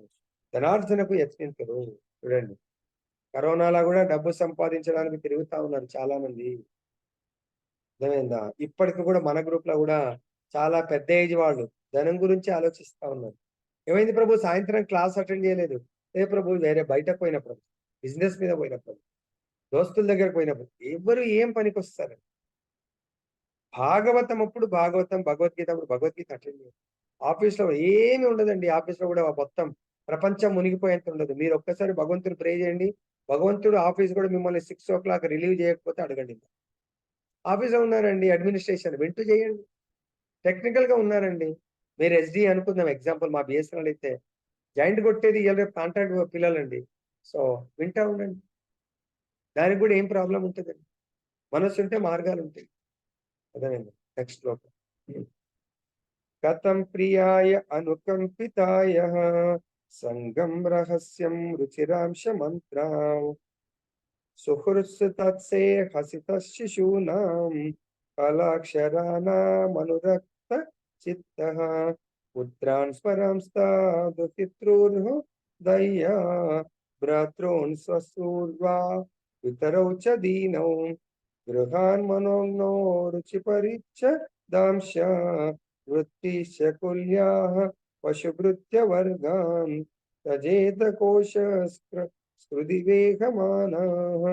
ధనార్జనకు యత్నించరు. చూడండి, కరోనాలో కూడా డబ్బు సంపాదించడానికి తిరుగుతా ఉన్నారు చాలా మంది. అర్థమైందా? ఇప్పటికి కూడా మన గ్రూప్ లో కూడా చాలా పెద్ద ఏజ్ వాళ్ళు ధనం గురించి ఆలోచిస్తా ఉన్నారు. ఏమైంది ప్రభు? సాయంత్రం క్లాస్ అటెండ్ చేయలేదు. ఏ ప్రభు? వేరే బయటకు పోయినప్పుడు, బిజినెస్ మీద పోయినప్పుడు, దోస్తుల దగ్గర పోయినప్పుడు. ఎవరు ఏం పనికి వస్తారు? భాగవతం అప్పుడు భాగవతం, భగవద్గీత అప్పుడు భగవద్గీత అటెండ్ చేయాలి. ఆఫీస్ లో ఏమి ఉండదండి. ఆఫీస్ లో కూడా మొత్తం ప్రపంచం మునిగిపోయేంత ఉండదు. మీరు ఒక్కసారి భగవంతుడు ప్రే చేయండి, భగవంతుడు ఆఫీస్ కూడా మిమ్మల్ని 6 o'clock రిలీవ్ చేయకపోతే అడగండి. ఆఫీస్ లో ఉన్నారండి, అడ్మినిస్ట్రేషన్ వింటూ చేయండి. టెక్నికల్ గా ఉన్నారండి, మీరు ఎస్డి అనుకుందాం ఎగ్జాంపుల్, మా బిఎస్ఎన్ఎల్ అయితే జాయింట్ కొట్టేది ఇవాళ రేపు కాంట్రాక్ట్ పిల్లలండి. సో వింటా ఉండండి, దానికి కూడా ఏం ప్రాబ్లం ఉంటుందండి. మనసు ఉంటే మార్గాలు ఉంటాయి. అదేనండి. నెక్స్ట్ శ్లోకం. కథం ప్రియాయ అనుకంపితాయ సంగం రహస్యం రుచిరాంశ మంత్ర సుహృత్సు తత్సే హసిత శిశూనాం కళాక్షరాణమనురక్త చిత్తః పుత్రాన్ స్మరంస్తాదు పితృర్హు దయ్యా భ్రాతॄన్ స్వసూర్వా పితరౌ చ దీనౌ గృహాన్ మనోజ్ఞో రుచి పరిచ్చ దాంశ వృత్తిశ్చ కుల్యాః పశుభృత్య వర్గాన్ తజేత కోశ స్కృతి వేగమానాః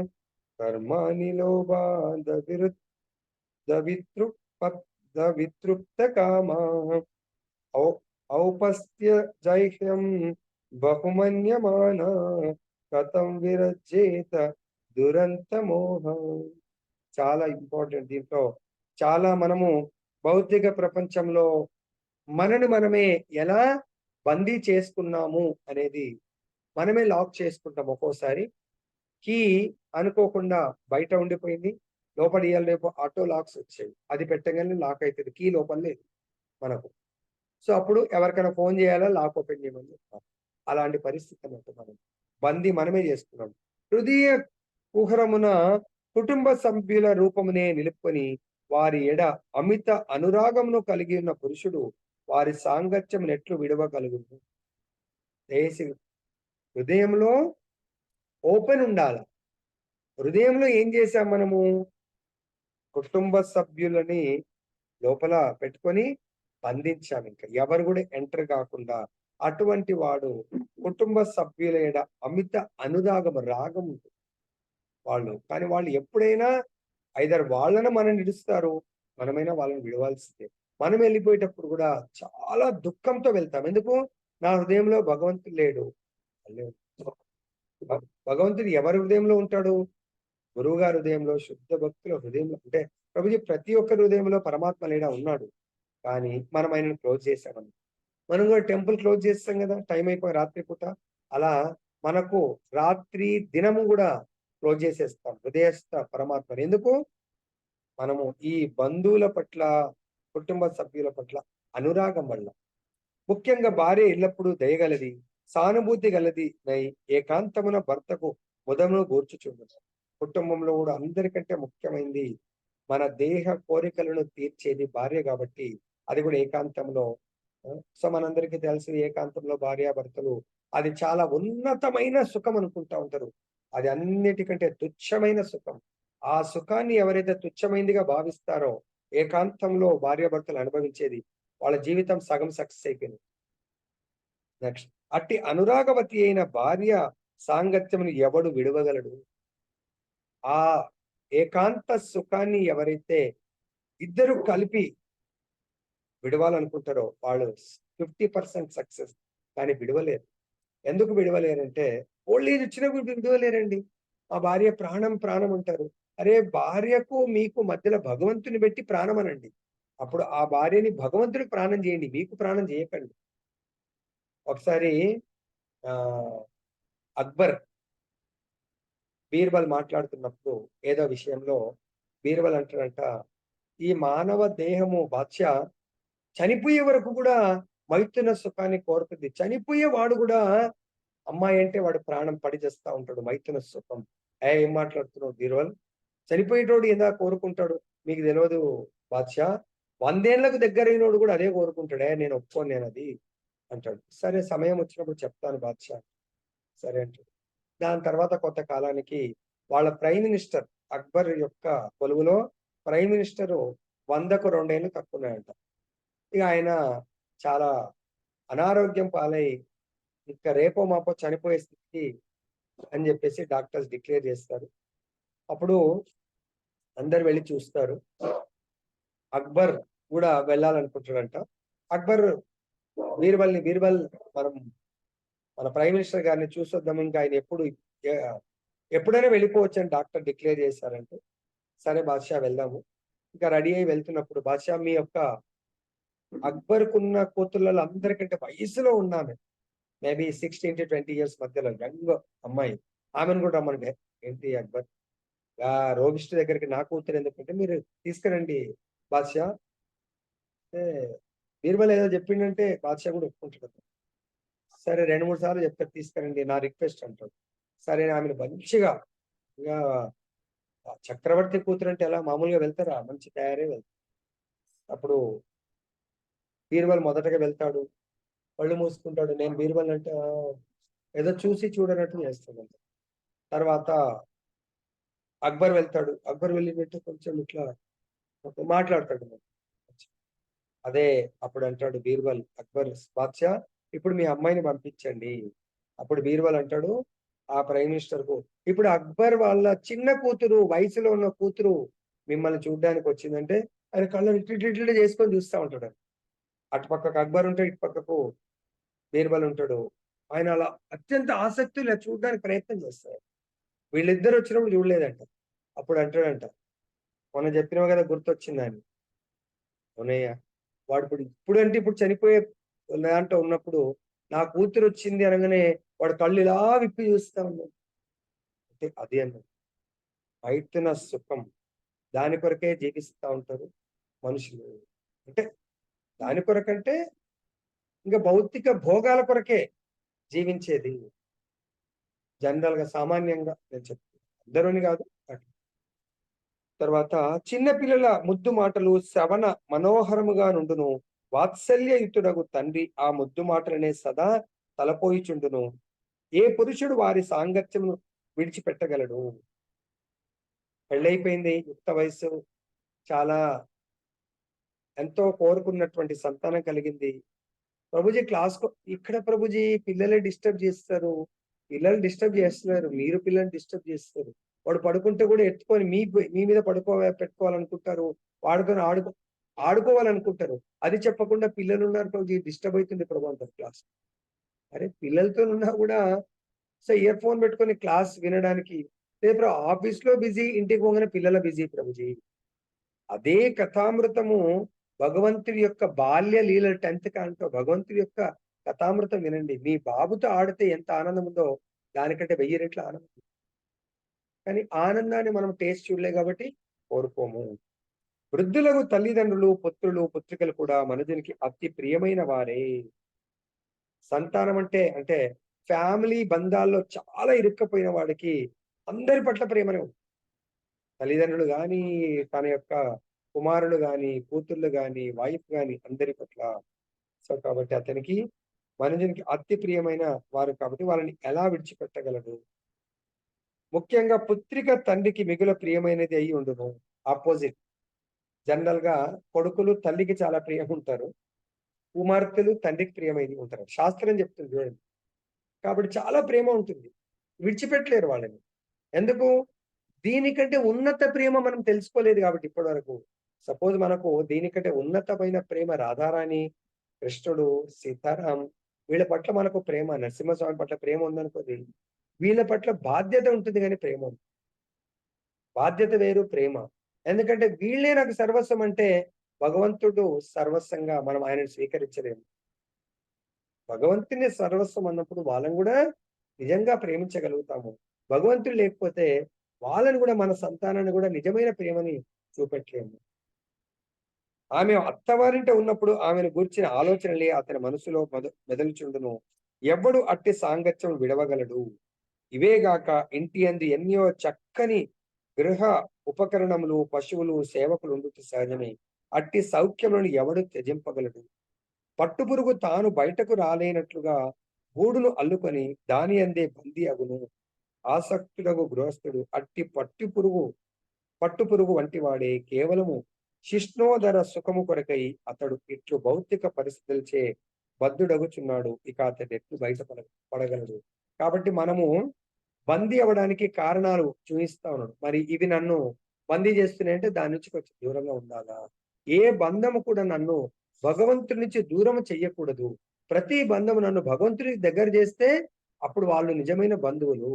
కర్మాణి లోభాదవితృప్త కామాః ఔపస్త్య జైహ్యం బహుమన్యమానాః కథం విరజ్యేత దురంత మోహం. చాలా ఇంపార్టెంట్. దీంట్లో చాలా మనము భౌతిక ప్రపంచంలో మనని మనమే ఎలా బందీ చేసుకున్నాము అనేది మనమే లాక్ చేసుకుంటాం. ఒక్కోసారి కీ అనుకోకుండా బయట ఉండిపోయింది, లోపల ఇయ్యాల రేపు ఆటో లాక్స్ వచ్చాయి, అది పెట్టగానే లాక్ అవుతుంది, కీ లోపల లేదు మనకు. సో అప్పుడు ఎవరికైనా ఫోన్ చేయాలా, లాక్ ఓపెన్ చేయమని చెప్తాం. అలాంటి పరిస్థితి అన్నట్టు మనం బందీ మనమే చేసుకున్నాం. హృదయ కుహరమున కుటుంబ సభ్యుల రూపమునే నిలుపుకొని వారి ఎడ అమిత అనురాగమును కలిగి ఉన్న పురుషుడు వారి సాంగత్యం నెట్లు విడవగలుగును. దయచేసి హృదయంలో ఓపెన్ ఉండాలి. హృదయంలో ఏం చేశాం మనము? కుటుంబ సభ్యులని లోపల పెట్టుకొని బంధించాం. ఇంకా ఎవరు కూడా ఎంటర్ కాకుండా. అటువంటి వాడు కుటుంబ సభ్యుల ఎడ అమిత అనురాగం, రాగం వాళ్ళు. కానీ వాళ్ళు ఎప్పుడైనా ఐదర్ వాళ్ళని మనం విడుస్తారు, మనమైనా వాళ్ళని విడవాల్సిందే. మనం వెళ్ళిపోయేటప్పుడు కూడా చాలా దుఃఖంతో వెళ్తాం. ఎందుకు? నా హృదయంలో భగవంతుడు లేడు. భగవంతుడు ఎవరి హృదయంలో ఉంటాడు? గురువు గారి హృదయంలో, శుద్ధ భక్తుల హృదయంలో. అంటే ప్రభుజీ ప్రతి ఒక్కరి హృదయంలో పరమాత్మ లేడా? ఉన్నాడు. కానీ మనం ఆయనను క్లోజ్ చేసామని. మనం కూడా టెంపుల్ క్లోజ్ చేస్తాం కదా, టైం అయిపోయి రాత్రి పూట. అలా మనకు రాత్రి దినము కూడా క్లోజ్ చేసేస్తాం హృదయస్థ పరమాత్మని. ఎందుకు? మనము ఈ బంధువుల పట్ల, కుటుంబ సభ్యుల పట్ల అనురాగం వల్ల. ముఖ్యంగా భార్య ఎల్లప్పుడూ దయగలది, సానుభూతి గలది నై ఏకాంతమున భర్తకు ముదమును గూర్చుచుండు. కుటుంబంలో కూడా అందరికంటే ముఖ్యమైనది మన దేహ కోరికలను తీర్చేది భార్య కాబట్టి అది కూడా ఏకాంతంలో. సో మనందరికీ తెలుసు, ఏకాంతంలో భార్యాభర్తలు అది చాలా ఉన్నతమైన సుఖం అనుకుంటా ఉంటారు. అది అన్నిటికంటే తుచ్చమైన సుఖం. ఆ సుఖాన్ని ఎవరైతే తుచ్చమైందిగా భావిస్తారో, ఏకాంతంలో భార్యాభర్తలు అనుభవించేది, వాళ్ళ జీవితం సగం సక్సెస్ అయిపోయింది. నెక్స్ట్, అట్టి అనురాగవతి అయిన భార్య సాంగత్యమును ఎవడు విడవగలడు? ఆ ఏకాంత సుఖాన్ని ఎవరైతే ఇద్దరు కలిపి విడవాలనుకుంటారో వాళ్ళు 50% సక్సెస్. కానీ విడవలేరు. ఎందుకు విడవలేరంటే ఓల్డ్ ఏజ్ వచ్చినప్పుడు విడవలేరండి. ఆ భార్య ప్రాణం ప్రాణం అంటారు. అరే భార్యకు మీకు మధ్యలో భగవంతుని పెట్టి ప్రాణం అనండి. అప్పుడు ఆ భార్యని భగవంతుడికి ప్రాణం చేయండి, మీకు ప్రాణం చేయకండి. ఒకసారి ఆ అక్బర్ బీర్బల్ మాట్లాడుతున్నప్పుడు ఏదో విషయంలో బీర్బల్ అంటాడంట, ఈ మానవ దేహము బాద్షా చనిపోయే వరకు కూడా మైథున సుఖాన్ని కోరుతుంది. చనిపోయేవాడు కూడా అమ్మాయి అంటే వాడు ప్రాణం పడి చేస్తా ఉంటాడు, మైథున సుఖం. ఏం మాట్లాడుతున్నావు బీర్బల్? చనిపోయేటోడు ఎలా కోరుకుంటాడు? మీకు తెలియదు బాద్షా, 100 ఏళ్లకు దగ్గరైనోడు కూడా అదే కోరుకుంటాడే. నేను ఒప్పుకోను, నేను అది అంటాడు. సరే సమయం వచ్చినప్పుడు చెప్తాను బాద్షా, సరే అంటాడు. దాని తర్వాత కొంత కాలానికి వాళ్ళ ప్రైమ్ మినిస్టర్, అక్బర్ యొక్క కొలువులో ప్రైమ్ మినిస్టర్ 100కు 2 ఏళ్ళు తక్కువ ఉన్నాయంట. ఇక ఆయన చాలా అనారోగ్యం పాలై ఇంకా రేపో మాపో చనిపోయే స్థితికి అని చెప్పేసి డాక్టర్స్ డిక్లేర్ చేస్తారు. అప్పుడు అందరు వెళ్ళి చూస్తారు. అక్బర్ కూడా వెళ్ళాలనుకుంటాడంట. అక్బర్ బీర్బల్ మనం మన ప్రైమ్ మినిస్టర్ గారిని చూసొద్దాం, ఇంకా ఆయన ఎప్పుడైనా వెళ్ళిపోవచ్చు అని డాక్టర్ డిక్లేర్ చేశారంటే, సరే బాద్షా వెళ్దాము. ఇంకా రెడీ అయి వెళ్తున్నప్పుడు, బాద్షా మీ యొక్క అక్బర్కున్న కూతుర్లలో అందరికంటే వయసులో ఉన్నాను, మేబీ 16 to 20 years మధ్యలో యంగ్ అమ్మాయి, ఆమెను కూడా రమ్మంటే, ఏంటి అక్బర్ రోగిష్టి దగ్గరికి నా కూతురు ఎందుకంటే, మీరు తీసుకురండి బాద్షా అంటే బీర్బల్ ఏదో చెప్పిండంటే బాద్షా కూడా ఒప్పుకుంటాడు. సరే 2-3 సార్లు చెప్తారు, తీసుకురండి నా రిక్వెస్ట్ అంటాడు. సరే ఆమెను మంచిగా, ఇంకా చక్రవర్తి కూతురు అంటే ఎలా మామూలుగా వెళ్తారా, మంచి తయారే వెళ్తారు. అప్పుడు బీర్బల్ మొదటగా వెళ్తాడు, కళ్ళు మూసుకుంటాడు. నేను బీర్బల్ అంటే ఏదో చూసి చూడనట్టు చేస్తాడు. తర్వాత అక్బర్ వెళ్తాడు. అక్బర్ వెళ్ళినట్టు కొంచెం ఇట్లా మాట్లాడతాడు. అదే అప్పుడు అంటాడు బీర్బల్, అక్బర్ బాద్షా ఇప్పుడు మీ అమ్మాయిని పంపించండి. అప్పుడు బీర్బల్ అంటాడు ఆ ప్రైమ్ మినిస్టర్ కు, ఇప్పుడు అక్బర్ వాళ్ళ చిన్న కూతురు, వయసులో ఉన్న కూతురు మిమ్మల్ని చూడ్డానికి వచ్చిందంటే ఆయన కళ్ళు ఇట్లా చేసుకొని చూస్తా ఉంటాడు. అటు పక్కకు అక్బర్ ఉంటాడు, ఇటు పక్కకు బీర్బల్ ఉంటాడు. ఆయన అలా అత్యంత ఆసక్తి ఇలా చూడడానికి ప్రయత్నం చేస్తారు. వీళ్ళిద్దరు వచ్చినప్పుడు చూడలేదంట. అప్పుడు అంటాడంట, మొన్న చెప్పినావు కదా గుర్తొచ్చింది అని. అవునయ్య, వాడు ఇప్పుడు చనిపోయే దాంట్లో ఉన్నప్పుడు నా కూతురు వచ్చింది అనగానే వాడు కళ్ళు ఇలా విప్పి చూస్తా ఉన్నాడు. అంటే అది అన్నది మైథున సుఖం. దాని కొరకే జీవిస్తూ ఉంటారు మనుషులు. అంటే దాని కొరకంటే ఇంకా భౌతిక భోగాల కొరకే జీవించేది. జనరల్ గా సామాన్యంగా నేను చెప్తాను, అందరూని కాదు అట్లా. తర్వాత చిన్న పిల్లల ముద్దు మాటలు శ్రవణ మనోహరముగా నుండును, వాత్సల్యయుతుడగు తండ్రి ఆ ముద్దు మాటలనే సదా తలపోయిచుండును. ఏ పురుషుడు వారి సాంగత్యమును విడిచిపెట్టగలడు? పెళ్ళైపోయింది, యుక్త వయస్సు, చాలా ఎంతో కోరుకున్నటువంటి సంతానం కలిగింది. ప్రభుజీ ఇక్కడ ప్రభుజీ పిల్లలే డిస్టర్బ్ చేస్తారు, పిల్లలు డిస్టర్బ్ చేస్తున్నారు, మీరు పిల్లల్ని డిస్టర్బ్ చేస్తారు. వాడు పడుకుంటే కూడా ఎత్తుకొని మీ మీద పెట్టుకోవాలనుకుంటారు, వాడుకొని ఆడుకోవాలనుకుంటారు. అది చెప్పకుండా పిల్లలు ఉన్నారు ప్రభుజీ, డిస్టర్బ్ అవుతుంది ప్రభు అంటారు క్లాస్. అరే పిల్లలతో ఉన్నా కూడా సో ఇయర్ ఫోన్ పెట్టుకొని క్లాస్ వినడానికి, రేపు ఆఫీస్ లో బిజీ, ఇంటికి పోగానే పిల్లల బిజీ ప్రభుజీ. అదే కథామృతము భగవంతుడి యొక్క బాల్య లీలలు 10th కాంటో భగవంతుడి యొక్క కథామృతం వినండి. మీ బాబుతో ఆడితే ఎంత ఆనందం ఉందో దానికంటే 1000 రెట్ల ఆనందం. కానీ ఆనందాన్ని మనం టేస్ట్ చూడలే కాబట్టి కోరుకోము. వృద్ధులకు తల్లిదండ్రులు, పుత్రులు, పుత్రికలు కూడా మనుజునికి అతి ప్రియమైన వారే. సంతానం అంటే ఫ్యామిలీ బంధాల్లో చాలా ఇరుక్కపోయిన వాడికి అందరి పట్ల ప్రేమనే ఉంది. తల్లిదండ్రులు గాని, తన యొక్క కుమారులు గాని, కూతుర్లు గాని, వైఫ్ గాని అందరి పట్ల. సో కాబట్టి అతనికి మనుజునికి అతి ప్రియమైన వారు కాబట్టి వాళ్ళని ఎలా విడిచిపెట్టగలడు? ముఖ్యంగా పుత్రిక తండ్రికి మిగుల ప్రియమైనది అయి ఉండును. ఆపోజిట్. జనరల్ గా కొడుకులు తల్లికి చాలా ప్రియం ఉంటారు, కుమార్తెలు తండ్రికి ప్రియమైనవి ఉంటారు. శాస్త్రం చెప్తుంది చూడండి. కాబట్టి చాలా ప్రేమ ఉంటుంది, విడిచిపెట్టలేరు వాళ్ళని. ఎందుకు? దీనికంటే ఉన్నత ప్రేమ మనం తెలుసుకోలేదు కాబట్టి ఇప్పటి వరకు. సపోజ్ మనకు దీనికంటే ఉన్నతమైన ప్రేమ రాధారాణి, కృష్ణుడు, సీతారాం వీళ్ళ పట్ల మనకు ప్రేమ, నరసింహస్వామి పట్ల ప్రేమ ఉందనుకోది, వీళ్ళ పట్ల బాధ్యత ఉంటుంది కానీ ప్రేమ ఉంది. బాధ్యత వేరు, ప్రేమ. ఎందుకంటే వీళ్ళే నాకు సర్వస్వం అంటే భగవంతుడు సర్వస్వంగా మనం ఆయనను స్వీకరించలేము. భగవంతుని సర్వస్వం అన్నప్పుడు వాళ్ళని కూడా నిజంగా ప్రేమించగలుగుతాము. భగవంతుడు లేకపోతే వాళ్ళని కూడా, మన సంతానాన్ని కూడా నిజమైన ప్రేమని చూపెట్టలేము. ఆమె అత్తవారింట ఉన్నప్పుడు ఆమెను గూర్చిన ఆలోచనలే అతని మనసులో మెదలుచుండును. ఎవ్వడు అట్టి సాంగత్యం విడవగలడు? ఇవేగాక ఇంటి అందు ఎన్నో చక్కని గృహ ఉపకరణములు, పశువులు, సేవకులు ఉండుట సహజమే. అట్టి సౌఖ్యములను ఎవడు త్యజింపగలడు? పట్టుపురుగు తాను బయటకు రాలేనట్లుగా గూడును అల్లుకొని దాని అందే బందీ అగును. ఆసక్తుడగు గృహస్థుడు అట్టి పట్టుపురుగు వంటి వాడే. కేవలము శిష్ణోదర సుఖము కొరకై అతడు ఇట్లు భౌతిక పరిస్థితులచే బద్ధుడగుచున్నాడు. ఇక అతడు ఎట్లు పడగలడు? కాబట్టి మనము బందీ అవ్వడానికి కారణాలు చూపిస్తా ఉన్నాడు. మరి ఇవి నన్ను బందీ చేస్తున్నాయంటే దాని నుంచి కొంచెం దూరంగా ఉండాలా? ఏ బంధము కూడా నన్ను భగవంతుడి నుంచి దూరం చెయ్యకూడదు. ప్రతి బంధము నన్ను భగవంతుడికి దగ్గర చేస్తే అప్పుడు వాళ్ళు నిజమైన బంధువులు,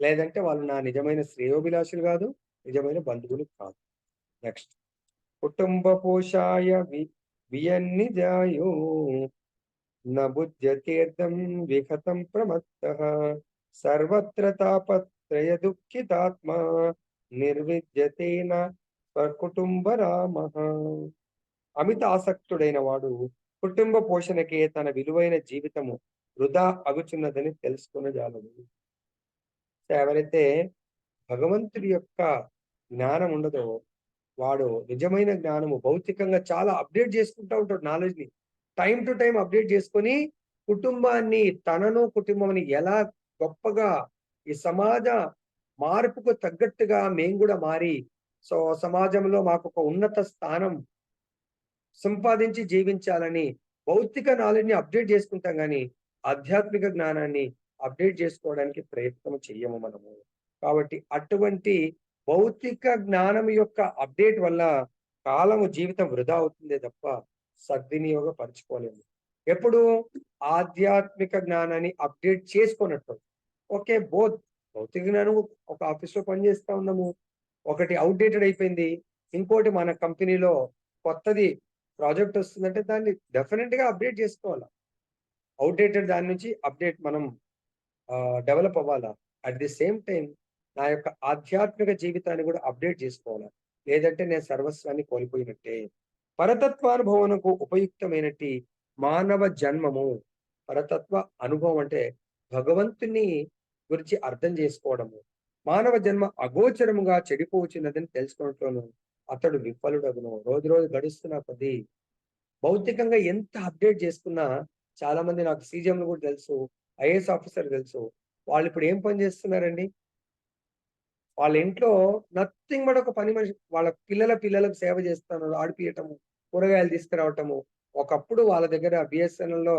లేదంటే వాళ్ళు నా నిజమైన శ్రేయోభిలాషులు కాదు, నిజమైన బంధువులు కాదు. నెక్స్ట్, కుటుంబ పోషాయ వియన్నిజాయో నబుధ్యతీర్థం విహతం ప్రమత్తః సర్వత్ర తాపత్రయ దుఃఖితాత్మ నిర్విద్యతేన స్వకుటుంబ రామః. అమిత ఆసక్తుడైన వాడు కుటుంబ పోషణకే తన విలువైన జీవితము వృధా అగుచున్నదని తెలుసుకున్న జాలదు. ఎవరైతే భగవంతుడి యొక్క జ్ఞానం ఉండదో వాడు నిజమైన జ్ఞానము భౌతికంగా చాలా అప్డేట్ చేసుకుంటూ ఉంటాడు. నాలెడ్జ్ ని టైం టు టైం అప్డేట్ చేసుకొని కుటుంబాన్ని, తనను కుటుంబాన్ని ఎలా గొప్పగా ఈ సమాజ మార్పుకు తగ్గట్టుగా మేము కూడా మారి సో సమాజంలో మాకు ఒక ఉన్నత స్థానం సంపాదించి జీవించాలని భౌతిక నాలెడ్జ్ ని అప్డేట్ చేసుకుంటాం కానీ ఆధ్యాత్మిక జ్ఞానాన్ని అప్డేట్ చేసుకోవడానికి ప్రయత్నం చెయ్యము మనము. కాబట్టి అటువంటి భౌతిక జ్ఞానం యొక్క అప్డేట్ వల్ల కాలము జీవితం వృధా అవుతుందే తప్ప సద్వినియోగపరచుకోలేము. ఎప్పుడు ఆధ్యాత్మిక జ్ఞానాన్ని అప్డేట్ చేసుకున్నట్టు. ఓకే, భౌతిక జ్ఞానం ఒక ఆఫీస్లో పనిచేస్తా ఉన్నాము, ఒకటి అవుట్డేటెడ్ అయిపోయింది, ఇంకోటి మన కంపెనీలో కొత్తది ప్రాజెక్ట్ వస్తుందంటే దాన్ని డెఫినెట్ గా అప్డేట్ చేసుకోవాలా. అవుట్డేటెడ్ దాని నుంచి అప్డేట్ మనం డెవలప్ అవ్వాలా. అట్ ది సేమ్ టైం నా యొక్క ఆధ్యాత్మిక జీవితాన్ని కూడా అప్డేట్ చేసుకోవాలా, లేదంటే నేను సర్వస్వాన్ని కోల్పోయినట్టే. పరతత్వానుభవనకు ఉపయుక్తమైనట్టి మానవ జన్మము పరతత్వ అనుభవం అంటే భగవంతుని గురించి అర్థం చేసుకోవడము. మానవ జన్మ అగోచరముగా చెడిపోవచ్చున్నదని తెలుసుకోవడంలోను అతడు విఫలుడగును. రోజు రోజు గడుస్తున్న కొద్దీ భౌతికంగా ఎంత అప్డేట్ చేసుకున్నా, చాలా మంది నాకు సీజీఎంలు కూడా తెలుసు, ఐఏఎస్ ఆఫీసర్ తెలుసు. వాళ్ళు ఇప్పుడు ఏం పని చేస్తున్నారండి? వాళ్ళ ఇంట్లో నథింగ్ బట్ ఒక పని మనిషి. వాళ్ళ పిల్లలకు సేవ చేస్తున్నారు. ఆడిపియటము, కూరగాయలు తీసుకురావటము. ఒకప్పుడు వాళ్ళ దగ్గర బిఎస్ఎన్ఎల్‌లో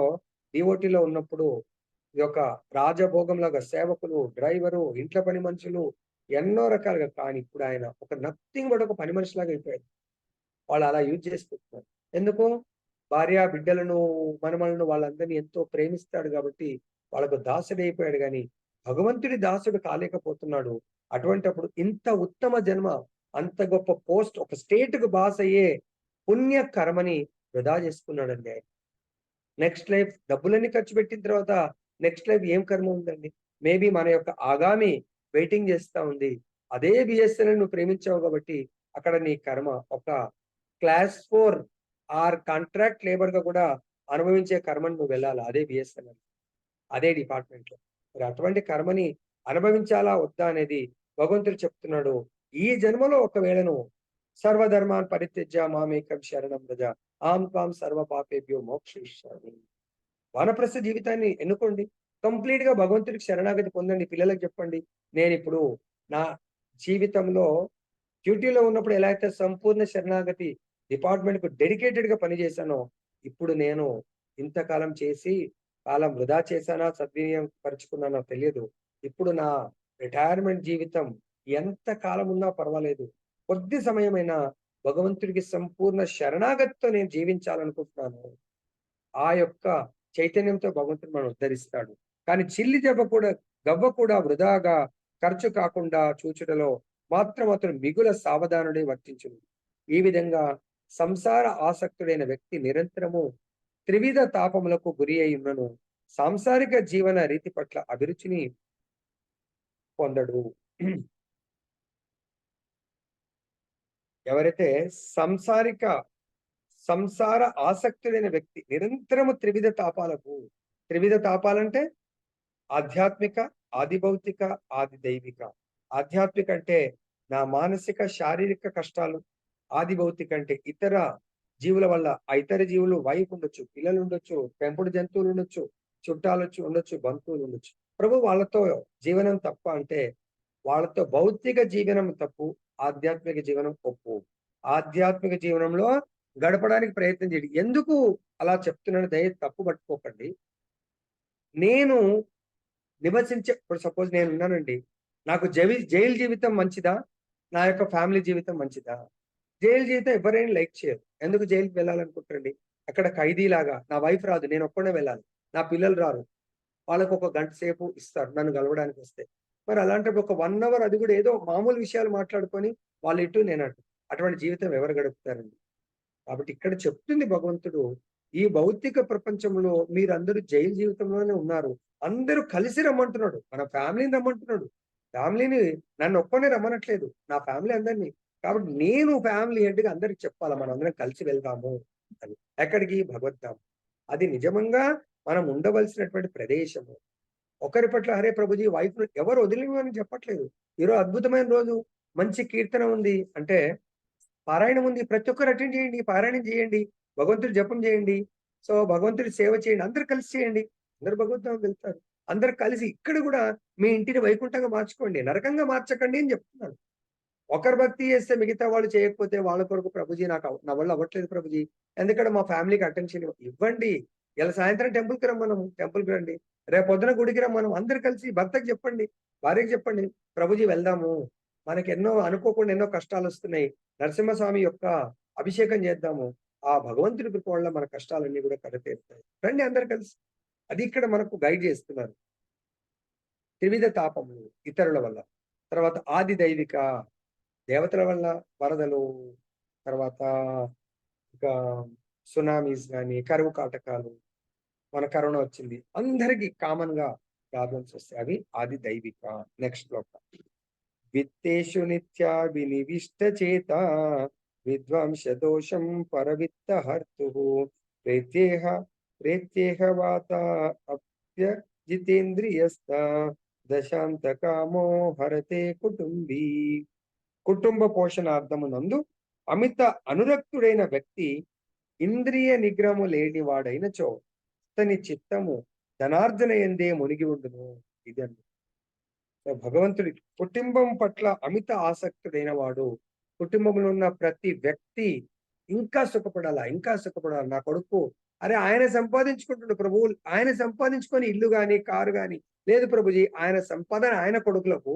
డిఓటీలో ఉన్నప్పుడు ఇది ఒక రాజభోగంలాగా సేవకులు, డ్రైవరు, ఇంట్లో పని మనుషులు ఎన్నో రకాలుగా. కానీ ఇప్పుడు ఆయన ఒక నథింగ్ బట్ ఒక పని మనిషిలాగా అయిపోయాడు. వాళ్ళు అలా యూజ్ చేసుకుంటున్నారు. ఎందుకు? భార్య, బిడ్డలను, మనమలను వాళ్ళందరినీ ఎంతో ప్రేమిస్తాడు కాబట్టి వాళ్ళకు దాసుడైపోయాడు గాని, భగవంతుడి దాసుడు కాలేకపోతున్నాడు. అటువంటప్పుడు ఇంత ఉత్తమ జన్మ, అంత గొప్ప పోస్ట్, ఒక స్టేట్‌కు బాస్ అయ్యే పుణ్య కర్మని వృధా చేసుకున్నాడండి ఆయన. నెక్స్ట్ లైఫ్ డబ్బులన్నీ ఖర్చు పెట్టిన తర్వాత నెక్స్ట్ లైఫ్ ఏం కర్మ ఉందండి? మేబీ మన యొక్క ఆగామి వెయిటింగ్ చేస్తా ఉంది. అదే బిఎస్ఎన్ఎల్ నువ్వు ప్రేమించావు కాబట్టి అక్కడ నీ కర్మ ఒక క్లాస్ 4 ఆర్ కాంట్రాక్ట్ లేబర్‌గా కూడా అనుభవించే కర్మని నువ్వు వెళ్ళాలా అదే బిఎస్ఎన్ఎల్. అదే డిపార్ట్‌మెంట్‌లో. మరి అటువంటి కర్మని అనుభవించాలా వద్దా అనేది భగవంతుడు చెప్తున్నాడు. ఈ జన్మలో ఒకవేళ నువ్వు సర్వధర్మాన్ పరిత్యజ్య మామేకం శరణం వ్రజ ఆం త్వాం సర్వ పాపేభ్యో మోక్షయిష్యామి. వానప్రస్థ జీవితాన్ని ఎన్నుకోండి. కంప్లీట్‌గా భగవంతుడికి శరణాగతి పొందండి. పిల్లలకు చెప్పండి. నేనిప్పుడు నా జీవితంలో డ్యూటీలో ఉన్నప్పుడు ఎలా అయితే సంపూర్ణ శరణాగతి డిపార్ట్‌మెంట్‌కు డెడికేటెడ్‌గా పనిచేశానో, ఇప్పుడు నేను ఇంతకాలం చేసి కాలం వృధా చేశానా, సద్వినియోగం పరుచుకున్నానో తెలియదు. ఇప్పుడు నా రిటైర్మెంట్ జీవితం ఎంత కాలం ఉన్నా పర్వాలేదు. కొద్ది సమయమైనా భగవంతుడికి సంపూర్ణ శరణాగతితో నేను జీవించాలనుకుంటున్నాను. ఆ యొక్క చైతన్యంతో భగవంతుడు మనల్ని ఉద్ధరిస్తాడు. కానీ చిల్లి గవ్వ కూడా వృధాగా ఖర్చు కాకుండా చూచుటలో మాత్రం అతడు మిగుల సావధానుడై వర్తించును. ఈ విధంగా సంసార ఆసక్తుడైన వ్యక్తి నిరంతరము త్రివిధ తాపములకు గురి అయి ఉన్నను. సాంసారిక జీవన రీతి పట్ల అభిరుచిని పొందడు. ఎవరైతే సంసారిక సంసార ఆసక్తుడైన వ్యక్తి నిరంతరము త్రివిధ తాపాలంటే ఆధ్యాత్మిక, ఆది భౌతిక, ఆది దైవిక. ఆధ్యాత్మిక అంటే నా మానసిక, శారీరక కష్టాలు. ఆది భౌతిక అంటే ఇతర జీవుల వల్ల, ఆ ఇతర జీవులు వైఫ్ ఉండొచ్చు, పిల్లలు ఉండొచ్చు, పెంపుడు జంతువులు ఉండొచ్చు, చుట్టాలొచ్చు ఉండొచ్చు, బంధువులు ఉండొచ్చు. ప్రభు వాళ్ళతో జీవనం తప్ప అంటే వాళ్ళతో భౌతిక జీవనం తప్పు, ఆధ్యాత్మిక జీవనం ఒప్పు. ఆధ్యాత్మిక జీవనంలో గడపడానికి ప్రయత్నం చేయండి. ఎందుకు అలా చెప్తున్నాను తప్పు పట్టుకోకండి. నేను ఇప్పుడు సపోజ్ నేను ఉన్నానండి. నాకు జైలు జీవితం మంచిదా? నా యొక్క ఫ్యామిలీ జీవితం మంచిదా? జైలు జీవితం ఎవరైనా లైక్ చేయరు. ఎందుకు జైలుకి వెళ్ళాలనుకుంటారండి? అక్కడ ఖైదీలాగా నా వైఫ్ రాదు. నేను ఒక్కడే వెళ్ళాలి. నా పిల్లలు రారు. వాళ్ళకి ఒక గంట సేపు ఇస్తారు నన్ను కలవడానికి వస్తే. మరి అలాంటప్పుడు ఒక 1 అవర్ అది కూడా ఏదో మామూలు విషయాలు మాట్లాడుకొని వాళ్ళు ఇటు నేను అటు. అటువంటి జీవితం ఎవరు గడుపుతారండి? కాబట్టి ఇక్కడ చెప్తుంది భగవంతుడు, ఈ భౌతిక ప్రపంచంలో మీరందరూ జైలు జీవితంలోనే ఉన్నారు. అందరూ కలిసి రమ్మంటున్నాడు. మన ఫ్యామిలీని రమ్మంటున్నాడు. ఫ్యామిలీని నన్ను ఒక్కడినే రమ్మనట్లేదు. నా ఫ్యామిలీ అందరిని. కాబట్టి నేను ఫ్యామిలీ హెడ్‌గా అందరికి చెప్పాలా మనందరం కలిసి వెళ్దాము అని. ఎక్కడికి? భగవద్ధామ్. అది నిజంగా మనం ఉండవలసినటువంటి ప్రదేశము. ఒకరి పట్ల అరే ప్రభుజీ వైఫ్‌ని ఎవరు వదిలివ్వమని చెప్పట్లేదు. ఈరోజు అద్భుతమైన రోజు, మంచి కీర్తన ఉంది అంటే పారాయణం ఉంది. ప్రతి ఒక్కరు అటెండ్ చేయండి. పారాయణం చేయండి. భగవంతుడి జపం చేయండి. సో, భగవంతుడి సేవ చేయండి. అందరూ కలిసి చేయండి. అందరూ భగవద్ధామం వెళ్తారు. అందరూ కలిసి ఇక్కడ గూడా మీ ఇంటిని వైకుంఠంగా మార్చుకోండి. నరకంగా మార్చకండి అని చెప్తున్నాను. ఒకరు భక్తి చేస్తే మిగతా వాళ్ళు చేయకపోతే వాళ్ళ కొరకు ప్రభుజీ నా వల్ల అవ్వట్లేదు ప్రభుజీ. ఎందుకంటే మా ఫ్యామిలీకి అటెన్షన్ ఇవ్వండి. ఇలా సాయంత్రం టెంపుల్‌కి రమ్మనము. టెంపుల్‌కి రండి. రేపొద్దున గుడికి రమ్మను. అందరూ కలిసి భర్తకి చెప్పండి. భార్యకి చెప్పండి. ప్రభుజీ వెళ్దాము. మనకెన్నో అనుకోకుండా ఎన్నో కష్టాలొస్తున్నాయి. నరసింహస్వామి యొక్క అభిషేకం చేద్దాము. ఆ భగవంతుడి కృప వల్ల మన కష్టాలన్నీ కూడా కడతేరుతాయి. రండి అందరూ కలిసి. అది ఇక్కడ మనకు గైడ్ చేస్తున్నారు. త్రివిధ తాపములు ఇతరుల వల్ల. తర్వాత ఆది దైవిక దేవతల వల్ల వరదలు, తర్వాత ఇంకా సునామీస్ గాని, కరువు కాటకాలు, మన కరోనా వచ్చింది. అందరికి కామన్‌గా ప్రాబ్లమ్స్ వస్తాయి. అవి ఆది దైవిక. నెక్స్ట్ శ్లోకం. విత్తేషు నిత్యా వినివిష్ట చేత విద్వాంస దోషం పరవిత్త హర్తుః ప్రేత్యేహ ప్రేత్యేహ వాత అప్య జితేంద్రియస్త దశాంత కామో హరతే కుటుంబీ. కుటుంబ పోషణార్థమునందు అమిత అనురక్తుడైన వ్యక్తి ఇంద్రియ నిగ్రహము లేని వాడైనచో అతని చిత్తము ధనార్జన ఎందే మునిగి ఉండును. ఇదండి భగవంతుడి కుటుంబం పట్ల అమిత ఆసక్తుడైన వాడు, కుటుంబంలో ఉన్న ప్రతి వ్యక్తి ఇంకా సుఖపడాలా, ఇంకా సుఖపడాలా. నా కొడుకు, అరే ఆయన సంపాదించుకుంటుండు ప్రభువు, ఆయన సంపాదించుకొని ఇల్లు గాని కారు గాని లేదు ప్రభుజీ, ఆయన సంపాదన ఆయన కొడుకులకు,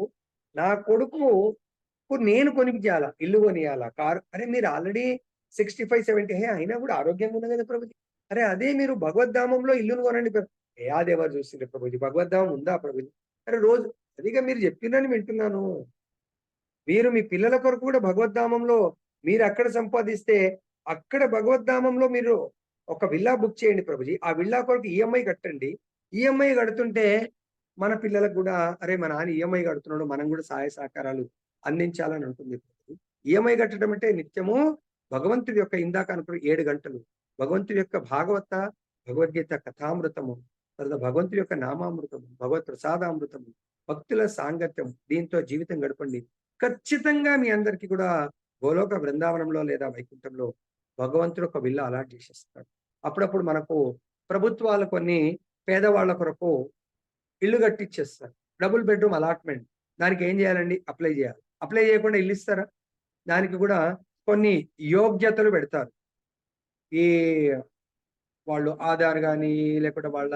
నా కొడుకు నేను కొనిపించాలా, ఇల్లు కొనియాలా, కారు. అరే మీరు ఆల్రెడీ 65-70 అయినా కూడా ఆరోగ్యంగా ఉన్నది కదా ప్రభుజీ. అరే అదే మీరు భగవద్ధామంలో ఇల్లును కొనండి. అది ఎవరు చూసిండ్రు ప్రభుజీ, భగవద్ధామం ఉందా ప్రభుజీ? అరే రోజు అదిగా మీరు చెప్పిందని వింటున్నాను. మీరు మీ పిల్లల కొరకు కూడా భగవద్ధామంలో మీరు అక్కడ సంపాదిస్తే అక్కడ భగవద్ధామంలో మీరు ఒక విల్లా బుక్ చేయండి ప్రభుజీ. ఆ విల్లా కొరకు ఈఎంఐ కట్టండి. ఈఎంఐ కడుతుంటే మన పిల్లలకు కూడా అరే మా నాన్న ఈఎంఐ కడుతున్నాడు, మనం కూడా సహాయ సహకారాలు అందించాలని ఉంటుంది. ఈఎంఐ కట్టడం అంటే నిత్యము భగవంతుడి యొక్క ఇందాక అనుకున్న 7 గంటలు భగవంతుడి యొక్క భగవద్గీత కథామృతము, తర్వాత భగవంతుడి యొక్క నామామృతము, భగవత్ ప్రసాదామృతము, భక్తుల సాంగత్యం, దీంతో జీవితం గడపండి. ఖచ్చితంగా మీ అందరికీ కూడా గోలోక బృందావనంలో లేదా వైకుంఠంలో భగవంతుడు ఒక విల్లా అలాట్ చేసేస్తాడు. అప్పుడప్పుడు మనకు ప్రభుత్వాలు కొన్ని పేదవాళ్ళ కొరకు ఇల్లు కట్టించేస్తారు. డబుల్ బెడ్రూమ్ అలాట్మెంట్, దానికి ఏం చేయాలండి? అప్లై చేయాలి. అప్లై చేయకుండా ఇల్లు ఇస్తారా? దానికి కూడా కొన్ని యోగ్యతలు పెడతారు. ఈ వాళ్ళు ఆధార్ కానీ లేకుంటే వాళ్ళ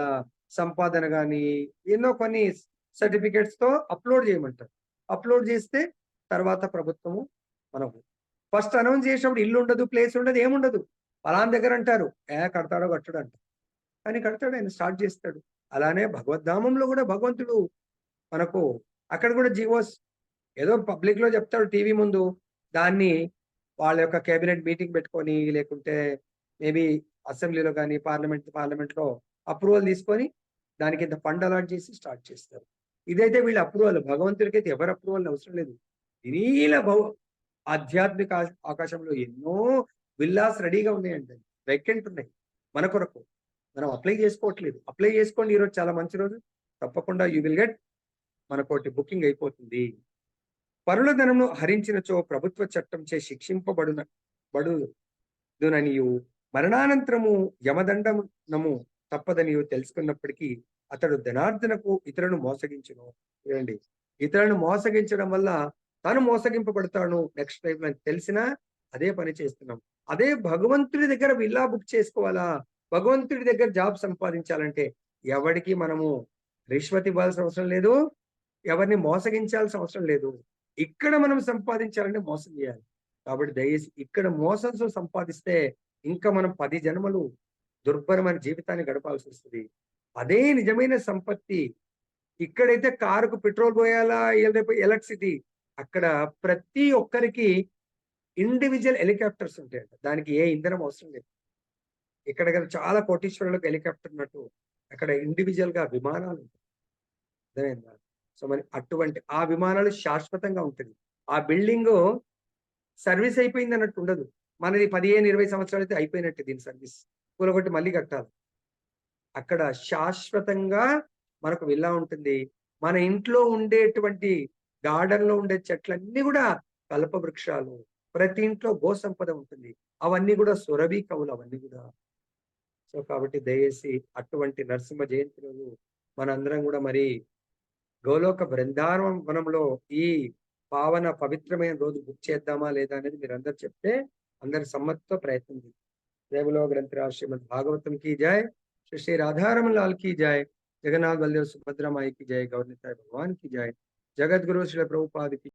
సంపాదన కానీ ఎన్నో కొన్ని సర్టిఫికేట్స్ తో అప్లోడ్ చేయమంటారు. అప్లోడ్ చేస్తే తర్వాత ప్రభుత్వము మనకు ఫస్ట్ అనౌన్స్ చేసినప్పుడు ఇల్లు ఉండదు, ప్లేస్ ఉండదు, ఏముండదు. పలానా దగ్గర అంటారు, కడతాడో కట్టడు అంట, కానీ కడతాడు, ఆయన స్టార్ట్ చేస్తాడు. అలానే భగవద్ధామంలో కూడా భగవంతుడు మనకు అక్కడ కూడా జీవోస్ ఏదో పబ్లిక్ లో చెప్తాడు టీవీ ముందు, దాన్ని వాళ్ళ యొక్క కేబినెట్ మీటింగ్ పెట్టుకొని లేకుంటే మేబీ అసెంబ్లీలో కానీ పార్లమెంట్ లో అప్రూవల్ తీసుకొని దానికి ఇంత ఫండ్ అలాట్ చేసి స్టార్ట్ చేస్తారు. ఇదైతే వీళ్ళ అప్రూవల్. భగవంతుడికి అయితే ఎవరు అప్రూవల్ అవసరం లేదు. వినీల ఆధ్యాత్మిక ఆకాశంలో ఎన్నో విల్లాస్ రెడీగా ఉన్నాయండి, వెకెంట్ ఉన్నాయి మన కొరకు. మనం అప్లై చేసుకోవట్లేదు. అప్లై చేసుకోండి, ఈరోజు చాలా మంచి రోజు. తప్పకుండా యూ విల్ గెట్, మనకోటి బుకింగ్ అయిపోతుంది. పరుల ధనమును హరించినచో ప్రభుత్వ చట్టం చే శిక్షింపబడుననియు మరణానంతరము యమదండము తప్పదనియు తెలుసుకున్నప్పటికీ అతడు ధనార్జనకు ఇతరులను మోసగించును. చూడండి, ఇతరులను మోసగించడం వల్ల తాను మోసగింపబడతాడు నెక్స్ట్ టైం అని తెలిసినా అదే పని చేస్తున్నాం. అదే భగవంతుడి దగ్గర విల్లా బుక్ చేసుకోవాలా, భగవంతుడి దగ్గర జాబ్ సంపాదించాలంటే ఎవరికి మనము రిష్వత్ ఇవ్వాల్సిన అవసరం లేదు, ఎవరిని మోసగించాల్సిన అవసరం లేదు. ఇక్కడ మనం సంపాదించాలంటే మోసం చేయాలి. కాబట్టి దయచేసి ఇక్కడ మోసంతో సంపాదిస్తే ఇంకా మనం 10 జన్మలు దుర్భరమైన జీవితాన్ని గడపాల్సి వస్తుంది. అదే నిజమైన సంపత్తి. ఇక్కడైతే కారుకు పెట్రోల్ పోయాలా, ఎలక్ట్రిసిటీ, అక్కడ ప్రతి ఒక్కరికి ఇండివిజువల్ హెలికాప్టర్స్ ఉంటాయంట, దానికి ఏ ఇంధనం అవసరం లేదు. ఇక్కడ చాలా కోటీశ్వరులకు హెలికాప్టర్ ఉన్నట్టు అక్కడ ఇండివిజువల్ గా విమానాలు ఉంటాయి. అర్థమైందా? సో మరి అటువంటి ఆ విమానాలు శాశ్వతంగా ఉంటుంది. ఆ బిల్డింగ్ సర్వీస్ అయిపోయింది అన్నట్టు ఉండదు. మనది 15-20 సంవత్సరాలు అయితే అయిపోయినట్టు దీని సర్వీస్, కూలగొట్టి మళ్ళీ కట్టాలి. అక్కడ శాశ్వతంగా మనకు విల్లా ఉంటుంది. మన ఇంట్లో ఉండేటువంటి గార్డెన్ లో ఉండే చెట్లన్నీ కూడా కల్ప వృక్షాలు, ప్రతి ఇంట్లో గో సంపద ఉంటుంది, అవన్నీ కూడా సురభి కవులు, అవన్నీ కూడా. సో కాబట్టి దయచేసి అటువంటి నరసింహ జయంతి రోజు మనందరం కూడా మరి గోలోక బృందావనంలో ఈ పావన పవిత్రమైన రోజు బుక్ చేద్దామా లేదా అనేది మీరు అందరు చెప్తే అందరి సమ్మతితో ప్రయత్నం చేద్దాం. జయబులో గ్రంథరాజ్ శ్రీమద్ భాగవతం की जय, श्री श्री राधारमण लाल की जय, जगन्नाथ बलदेव सुभद्रा माई की जय, गौर निताय भगवान की जय, जगत गुरु श्री प्रभुपाद की